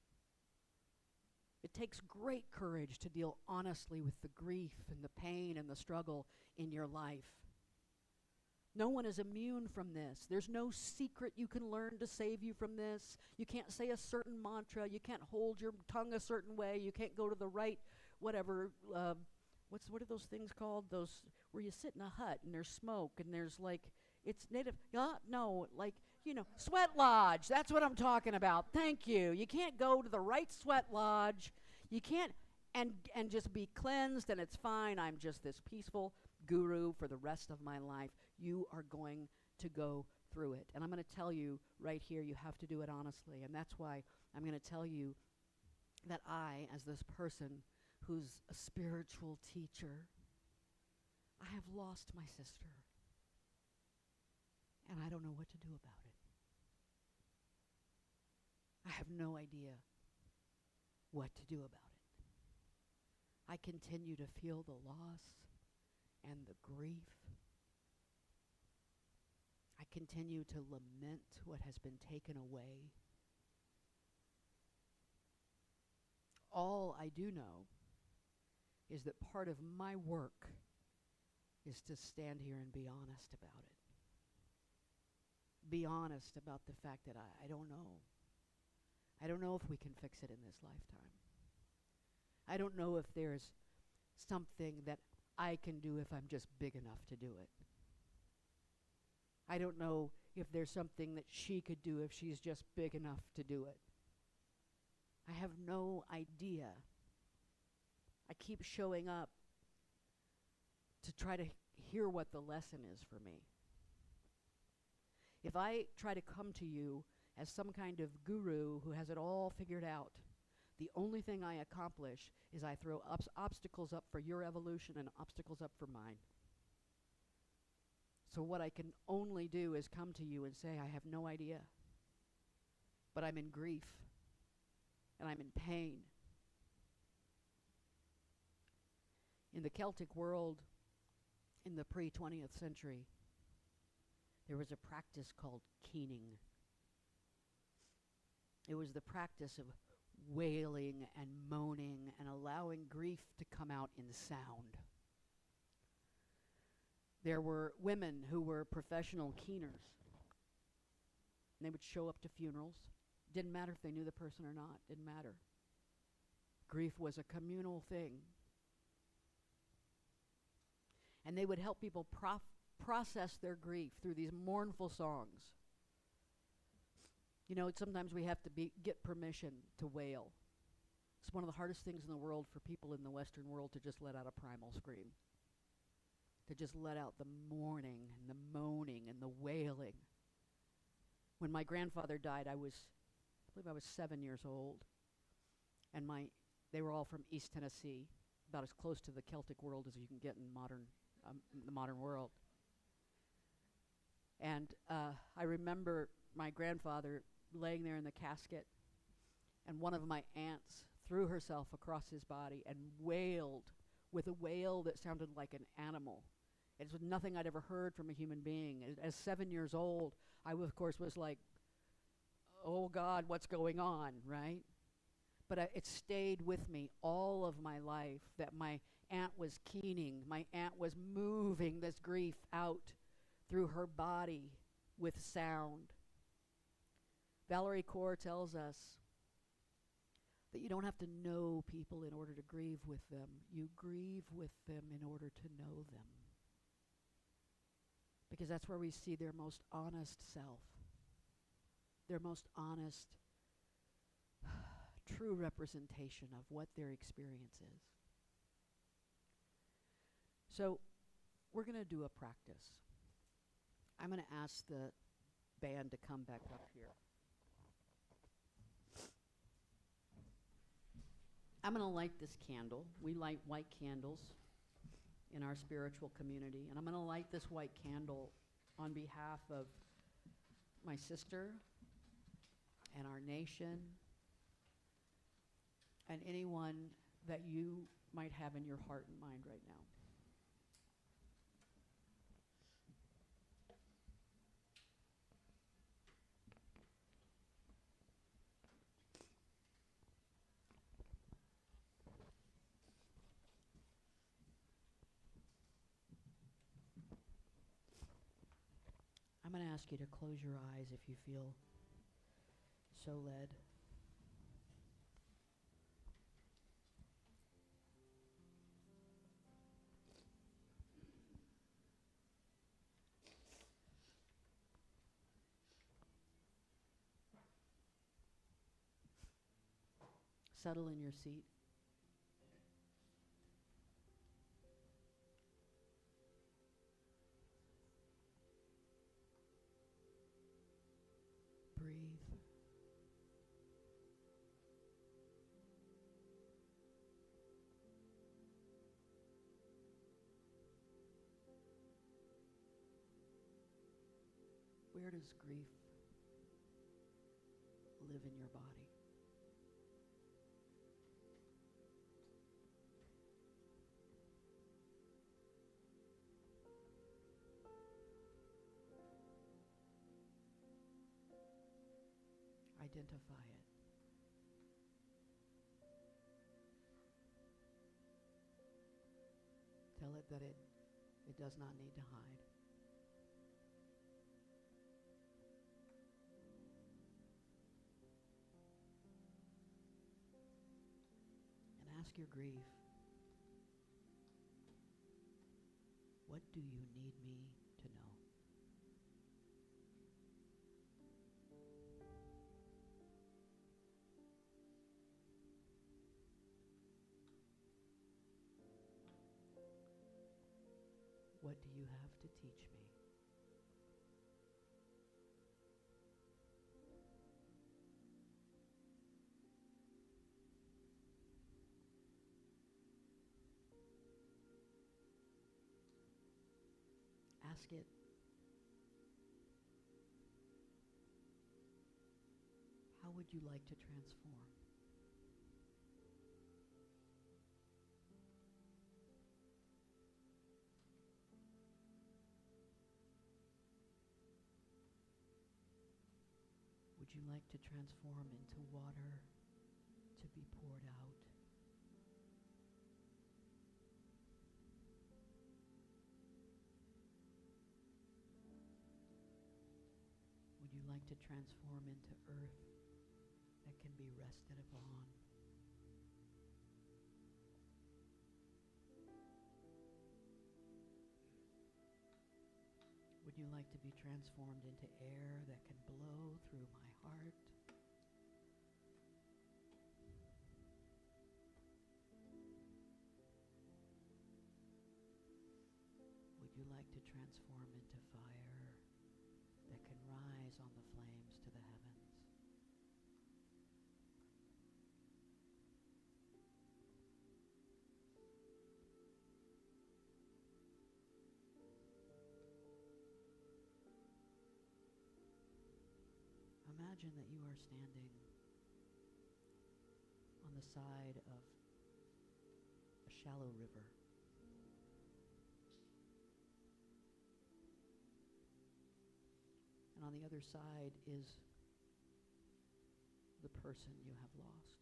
It takes great courage to deal honestly with the grief and the pain and the struggle in your life. No one is immune from this. There's no secret you can learn to save you from this. You can't say a certain mantra. You can't hold your tongue a certain way. You can't go to the right, whatever, what are those things called? Those where you sit in a hut and there's smoke and there's like, it's native, sweat lodge. That's what I'm talking about. Thank you. You can't go to the right sweat lodge. You can't, and just be cleansed and it's fine. I'm just this peaceful guru for the rest of my life. You are going to go through it. And I'm going to tell you right here, you have to do it honestly. And that's why I'm going to tell you that I, as this person who's a spiritual teacher, I have lost my sister. And I don't know what to do about it. I have no idea what to do about it. I continue to feel the loss and the grief. I continue to lament what has been taken away. All I do know is that part of my work is to stand here and be honest about it. Be honest about the fact that I don't know. I don't know if we can fix it in this lifetime. I don't know if there's something that I can do if I'm just big enough to do it. I don't know if there's something that she could do if she's just big enough to do it. I have no idea. I keep showing up to try to hear what the lesson is for me. If I try to come to you as some kind of guru who has it all figured out, the only thing I accomplish is I throw obstacles up for your evolution and obstacles up for mine. So what I can only do is come to you and say, I have no idea. But I'm in grief. And I'm in pain. In the Celtic world, in the pre-20th century, there was a practice called keening. It was the practice of wailing and moaning and allowing grief to come out in sound. There were women who were professional keeners. And they would show up to funerals. Didn't matter if they knew the person or not. Didn't matter. Grief was a communal thing. And they would help people process their grief through these mournful songs. You know, sometimes we have to get permission to wail. It's one of the hardest things in the world for people in the Western world to just let out a primal scream. To just let out the mourning and the moaning and the wailing. When my grandfather died, I believe I was 7 years old. And they were all from East Tennessee, about as close to the Celtic world as you can get in the modern world. And I remember my grandfather laying there in the casket, and one of my aunts threw herself across his body and wailed with a wail that sounded like an animal. It was nothing I'd ever heard from a human being. As 7 years old, I, of course, was like, oh God, what's going on, right? But it stayed with me all of my life that my aunt was keening. My aunt was moving this grief out through her body with sound. Valerie Kaur tells us that you don't have to know people in order to grieve with them. You grieve with them in order to know them. Because that's where we see their most honest self. Their most honest, true representation of what their experience is. So we're going to do a practice. I'm going to ask the band to come back up here. I'm going to light this candle. We light white candles in our spiritual community. And I'm going to light this white candle on behalf of my sister and our nation and anyone that you might have in your heart and mind right now. I'm going to ask you to close your eyes if you feel so led. Settle in your seat. Breathe. Where does grief live in your body? Identify it. Tell it that it does not need to hide. And ask your grief, what do you need me to know? What do you have to teach me? Ask it, how would you like to transform? Would you like to transform into water to be poured out? Would you like to transform into earth that can be rested upon? Would you like to be transformed into air that can blow through my heart? Would you like to transform into fire that can rise on the flames to the heavens? Imagine that you are standing on the side of a shallow river. And on the other side is the person you have lost.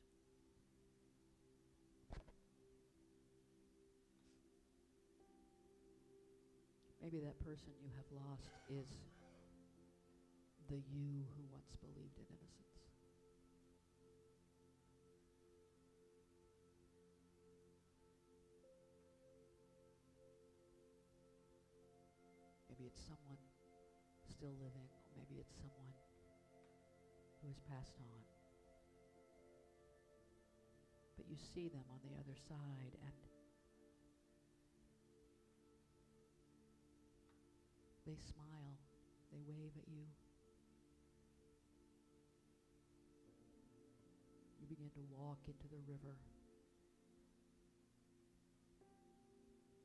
Maybe that person you have lost is the you who once believed in innocence. Maybe it's someone still living, or maybe it's someone who has passed on. But you see them on the other side, and they smile, they wave at you. You begin to walk into the river,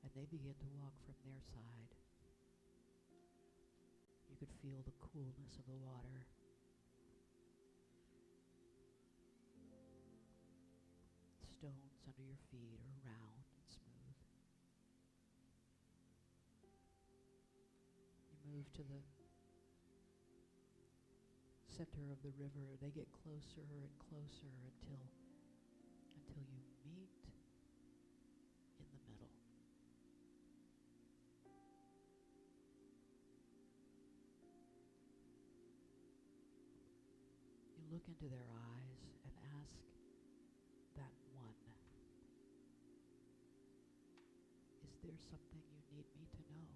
and they begin to walk from their side. You could feel the coolness of the water. Stones under your feet are round and smooth. You move to the center of the river. They get closer and closer until you meet in the middle. You look into their eyes and ask that one, is there something you need me to know?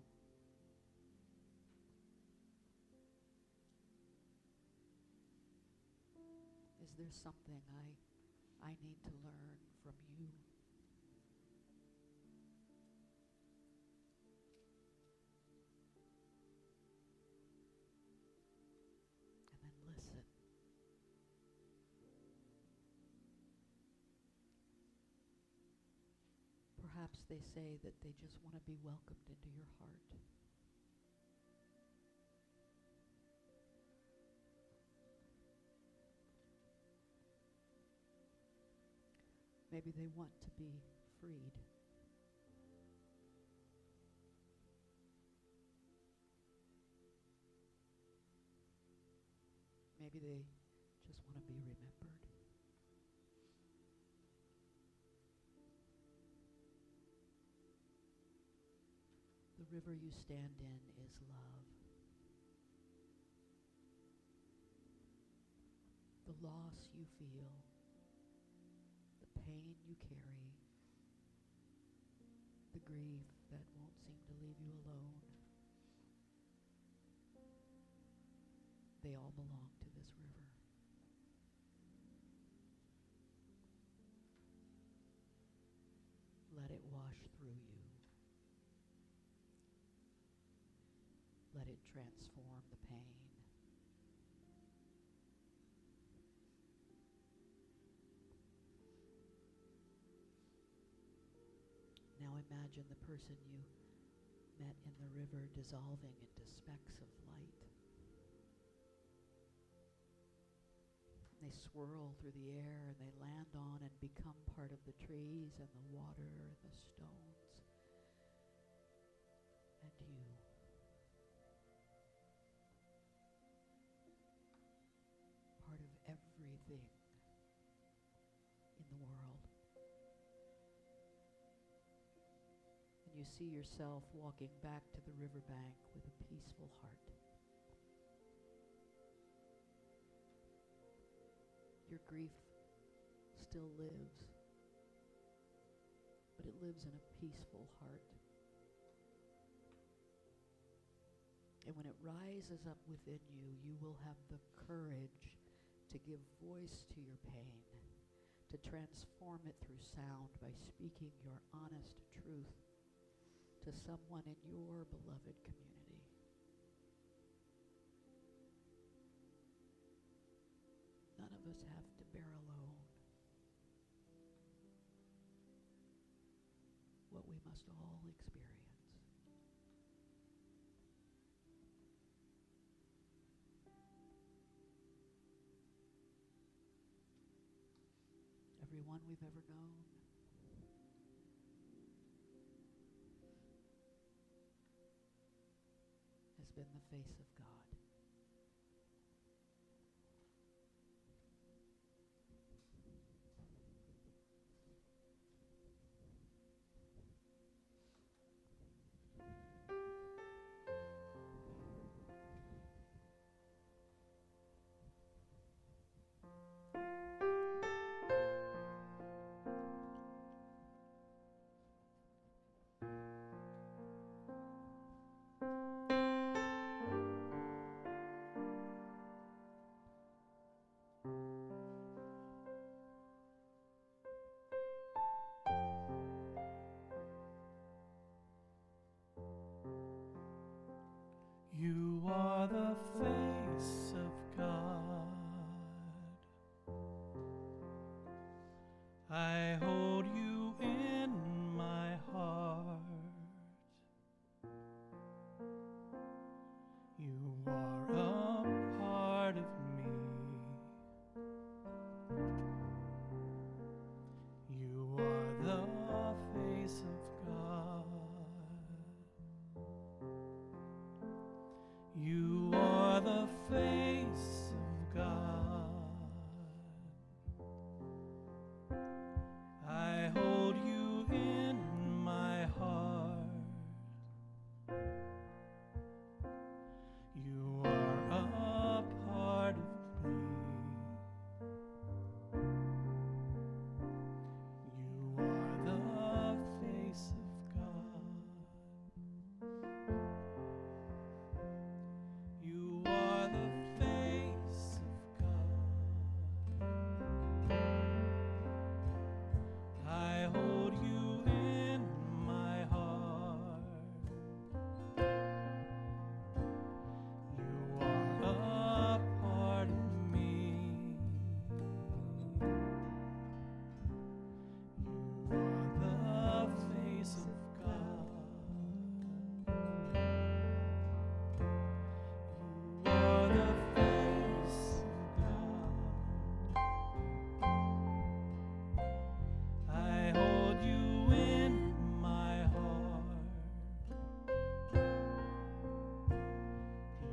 Is there something I need to learn from you? And then listen. Perhaps they say that they just want to be welcomed into your heart. Maybe they want to be freed. Maybe they just want to be remembered. The river you stand in is love. The loss you feel, the pain you carry, the grief that won't seem to leave you alone, they all belong to this river. Let it wash through you. Let it transform the pain. Now imagine the person you met in the river dissolving into specks of light. They swirl through the air and they land on and become part of the trees and the water and the stones and you. you see yourself walking back to the riverbank with a peaceful heart. Your grief still lives, but it lives in a peaceful heart. And when it rises up within you, you will have the courage to give voice to your pain, to transform it through sound by speaking your honest truth to someone in your beloved community. None of us have to bear alone what we must all experience. Everyone we've ever known has been the face of God. You are the face of God. I hold you in my heart. You are a part of me. You are the face of God. You are the face of God. I hold you in my heart. You are a part of me. You are the face of God. You are the face of God. I hold you in my heart. You are a part of me. You are the face of God. You are the face of God. I hold you in my heart.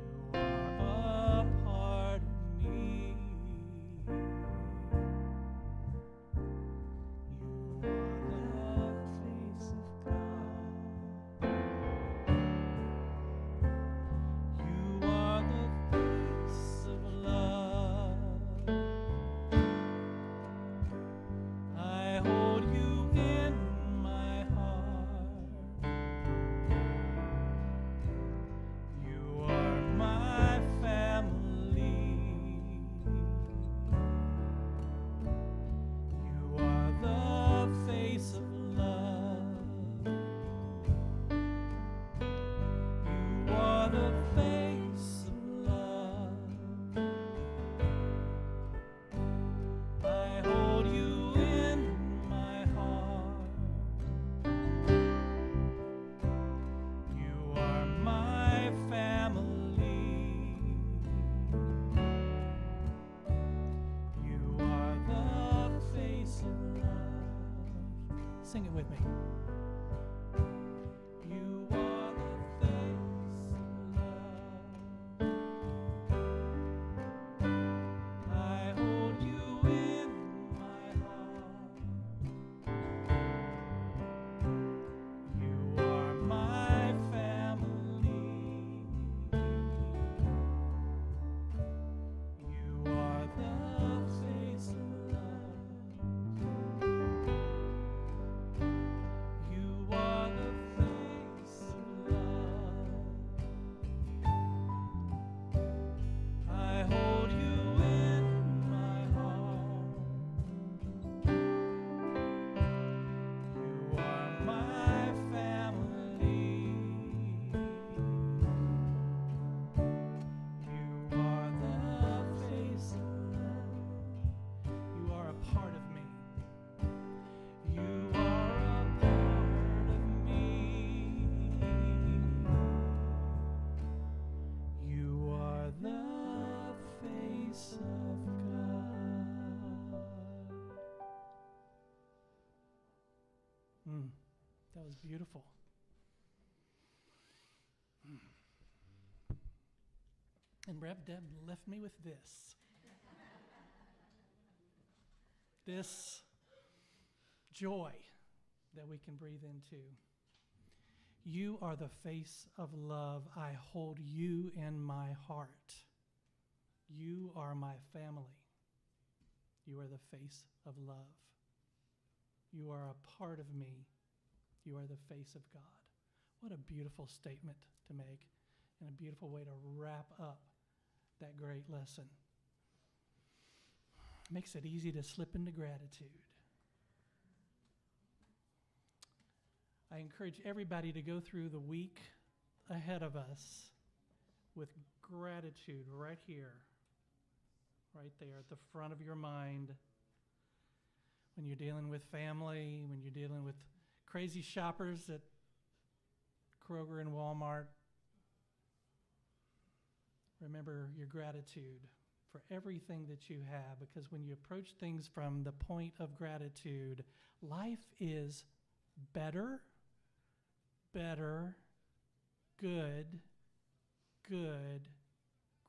You are a part of me. You are the face of God. You are the face of love. I hold you in my heart. You are my family. You are the face of love. You are the face of love. I hold you in my heart. You are my family. You are the face of love. Sing it with me. You are the face of love. I hold you in my heart. You are That was beautiful. And Rev Deb left me with this. This joy that we can breathe into. You are the face of love. I hold you in my heart. You are my family. You are the face of love. You are a part of me. You are the face of God. What a beautiful statement to make and a beautiful way to wrap up that great lesson. Makes it easy to slip into gratitude. I encourage everybody to go through the week ahead of us with gratitude right here, right there at the front of your mind. When you're dealing with family, when you're dealing with crazy shoppers at Kroger and Walmart, remember your gratitude for everything that you have, because when you approach things from the point of gratitude, life is better, good,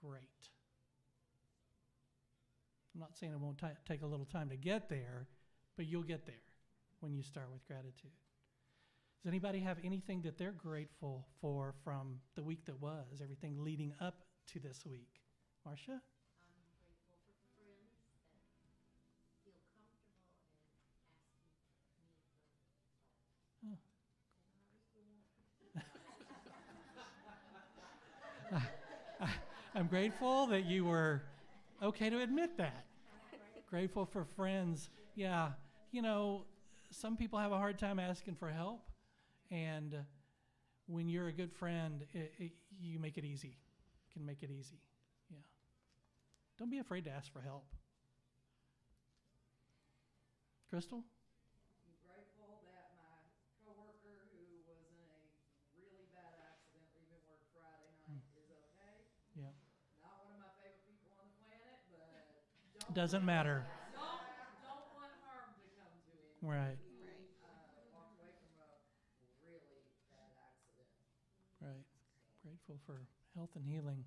great. I'm not saying it won't take a little time to get there, but you'll get there when you start with gratitude. Does anybody have anything that they're grateful for from the week that was, everything leading up to this week? Marcia? I'm grateful for friends that feel comfortable in asking me for help. Oh. I'm grateful that you were okay to admit that. Grateful for friends. Yeah, you know, some people have a hard time asking for help, and when you're a good friend, you make it easy. Can make it easy. Yeah. Don't be afraid to ask for help. Crystal? I'm grateful that my coworker who was in a really bad accident leaving work Friday night is okay. Yeah. Not one of my favorite people on the planet, but Doesn't matter. Don't want harm to come to him. Right. He walked away from a really bad accident. Right. Grateful for health and healing.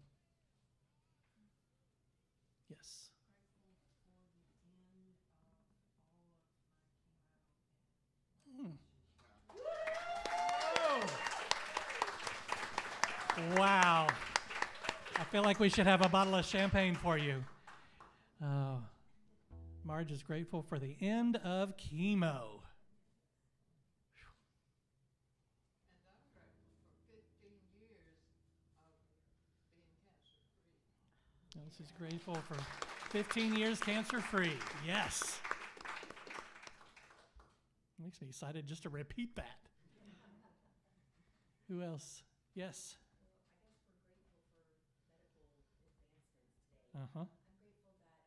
Yes. Wow. I feel like we should have a bottle of champagne for you. Marge is grateful for the end of chemo. And I'm grateful for 15 years of being cancer-free. This is grateful for 15 years cancer-free. Yes. Makes me excited just to repeat that. Who else? Yes. Well, I guess we're grateful for medical advancements today. Uh-huh. I'm grateful that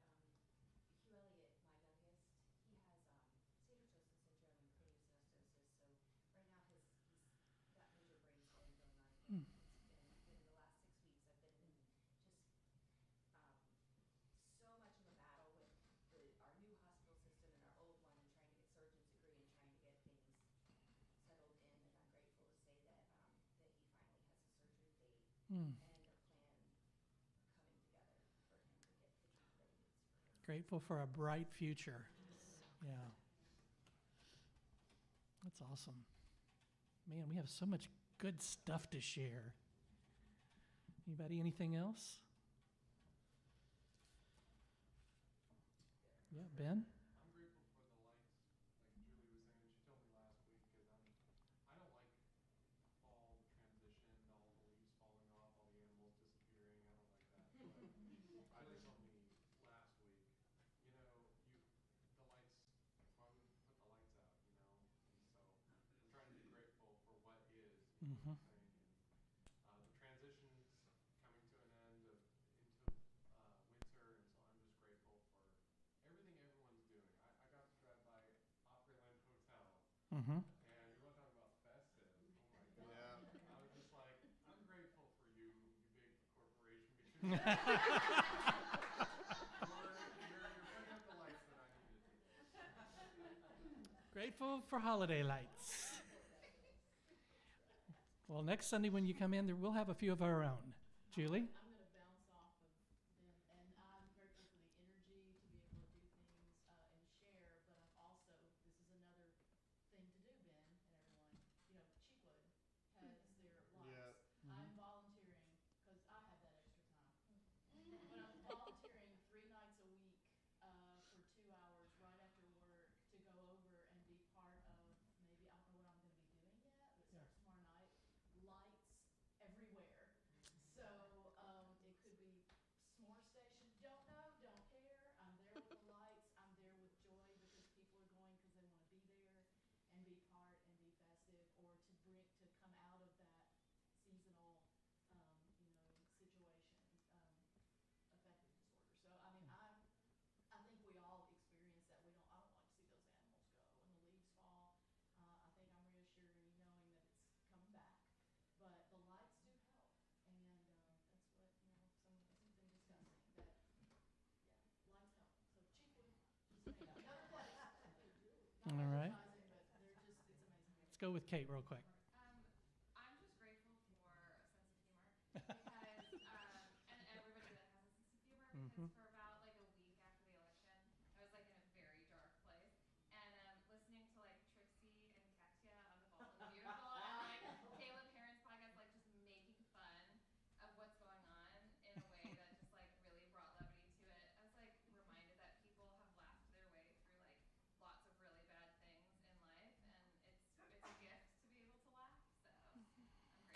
Hugh Elliott, my youngest, he has Stater-Joseph syndrome and craniosynostosis. So right now he's got major brain swelling going on. And it's been in the last 6 weeks, I've been in just so much of a battle with our new hospital system and our old one, and trying to get surgeons agree and trying to get things settled in. And I'm grateful to say that that he finally has a surgery date and a plan coming together for him to get the treatment that he needs for his. Grateful for a bright future. Yeah. That's awesome. Man, we have so much good stuff to share. Anybody, anything else? Yeah, Ben? I'm grateful for the lights, like Julie was saying. She told me last week because I don't like fall, the transition, all the leaves falling off, all the animals disappearing. I don't like that. But Riley told me last week, you know, the lights. Why would you put the lights out? You know, and so I'm trying to be grateful for what is. You know what I'm saying? And the transition's coming to an end into winter, and so I'm just grateful for everything everyone's doing. I got to drive by Opryland Hotel, Mm-hmm. and you want to talk about festive. Oh my God. Yeah. I was just like, I'm grateful for you, you big corporation, because you're putting up the lights that I needed to. Grateful for holiday lights. Well, next Sunday when you come in, we'll have a few of our own. Julie? I'm going to bounce off of them, and I'm grateful for the energy to be able to do things and share. But I'm also, this is another thing to do, Ben and everyone. You know, Cheekwood has their lights. Yeah. I'm volunteering because I have that extra time, but I'm volunteering 3 nights a week for 2 hours right after work to go over and be part of. Maybe I don't know what I'm going to be doing yet, but it starts tomorrow night. Lights everywhere. So it could be s'more station. Don't know, don't care. I'm there with the lights. I'm there with joy because people are going because they want to be there and be part and be festive, or to come out of that seasonal, situation, affective disorder. So I mean, I think we all experience that. I don't like to see those animals go and the leaves fall. I think I'm reassuring knowing that it's coming back. But the lights do help, and that's what some of us have been discussing. That lights help. So Cheekwood, just saying, another place. Not All right. advertising, but they're just it's amazing. Let's go with Kate real quick. I'm just grateful for a sense of humor because, and everybody that has a sense of humor, because for about like a week after the election, I was like in a very dark place, and listening to like Trixie and Katya on The Bald and the Beautiful, and like Caleb Heron's podcast, like just making fun of what's going on in a way that just like really brought levity to it. I was like reminded that people have laughed their way through like lots of really bad things in life, and it's a gift to be able to laugh. So I'm grateful.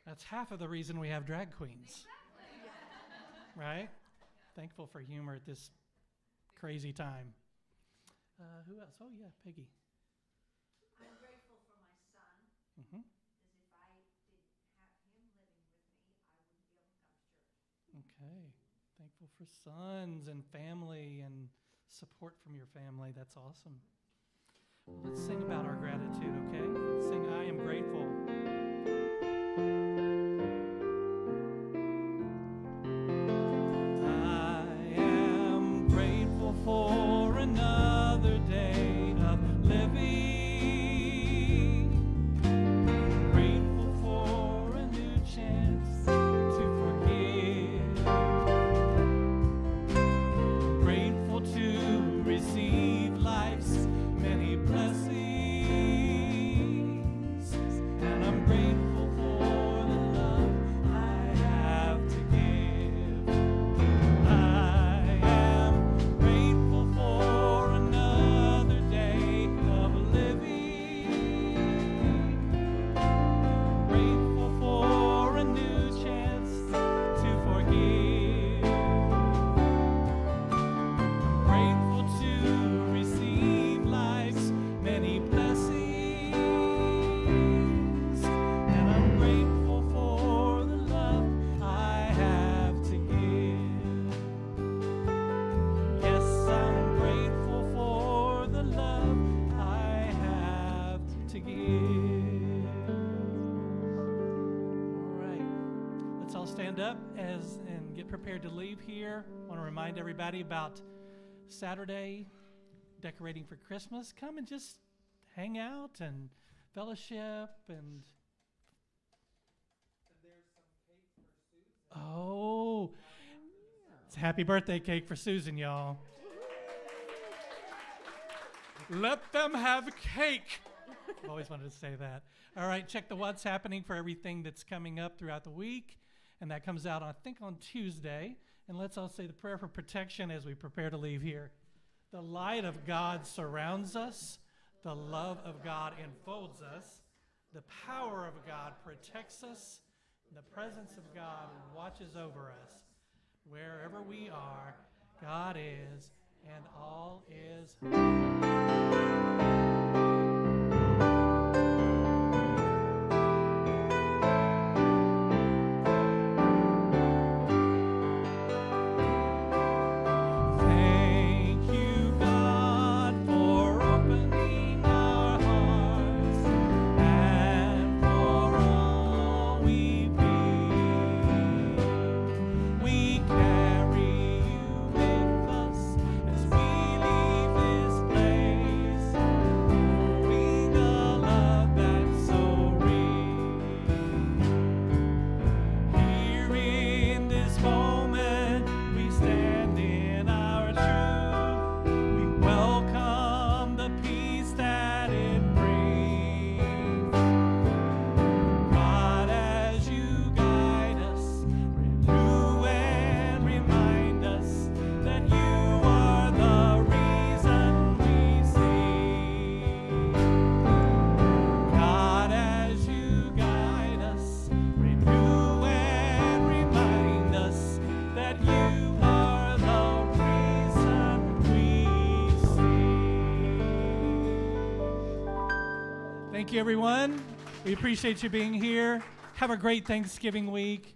That's half of the reason we have drag queens, Exactly. right? Thankful for humor at this crazy time. Who else? Oh, yeah, Peggy. I'm grateful for my son, Mm-hmm. because if I didn't have him living with me, I wouldn't be able to come to church. Okay. Thankful for sons and family and support from your family. That's awesome. Let's sing about our gratitude, okay? Sing I Am Grateful. I am grateful for another day of living. Grateful for a new chance to forgive. Grateful to receive life's many blessings. And I'm grateful for the love I have to give. I am grateful for another day of living. Grateful for a new chance to forgive. Grateful to receive life's many blessings. And I'm grateful for the love I have to give. Yes, I'm grateful for the love I have to give. All right. Let's all stand up and get prepared to leave here. I want to remind everybody about Saturday, decorating for Christmas. Come and just hang out and fellowship and there's some cake for Susan. oh, it's a happy birthday cake for Susan, y'all. Let them have cake. I've always wanted to say that. All right, check the what's happening for everything that's coming up throughout the week. And that comes out, I think, on Tuesday. And let's all say the prayer for protection as we prepare to leave here. The light of God surrounds us. The love of God enfolds us. The power of God protects us. The presence of God watches over us. Wherever we are, God is, and all is. Thank you, God, for opening our hearts and for all we be. We carry you with us as we leave this place. Thank you, everyone. We appreciate you being here. Have a great Thanksgiving week.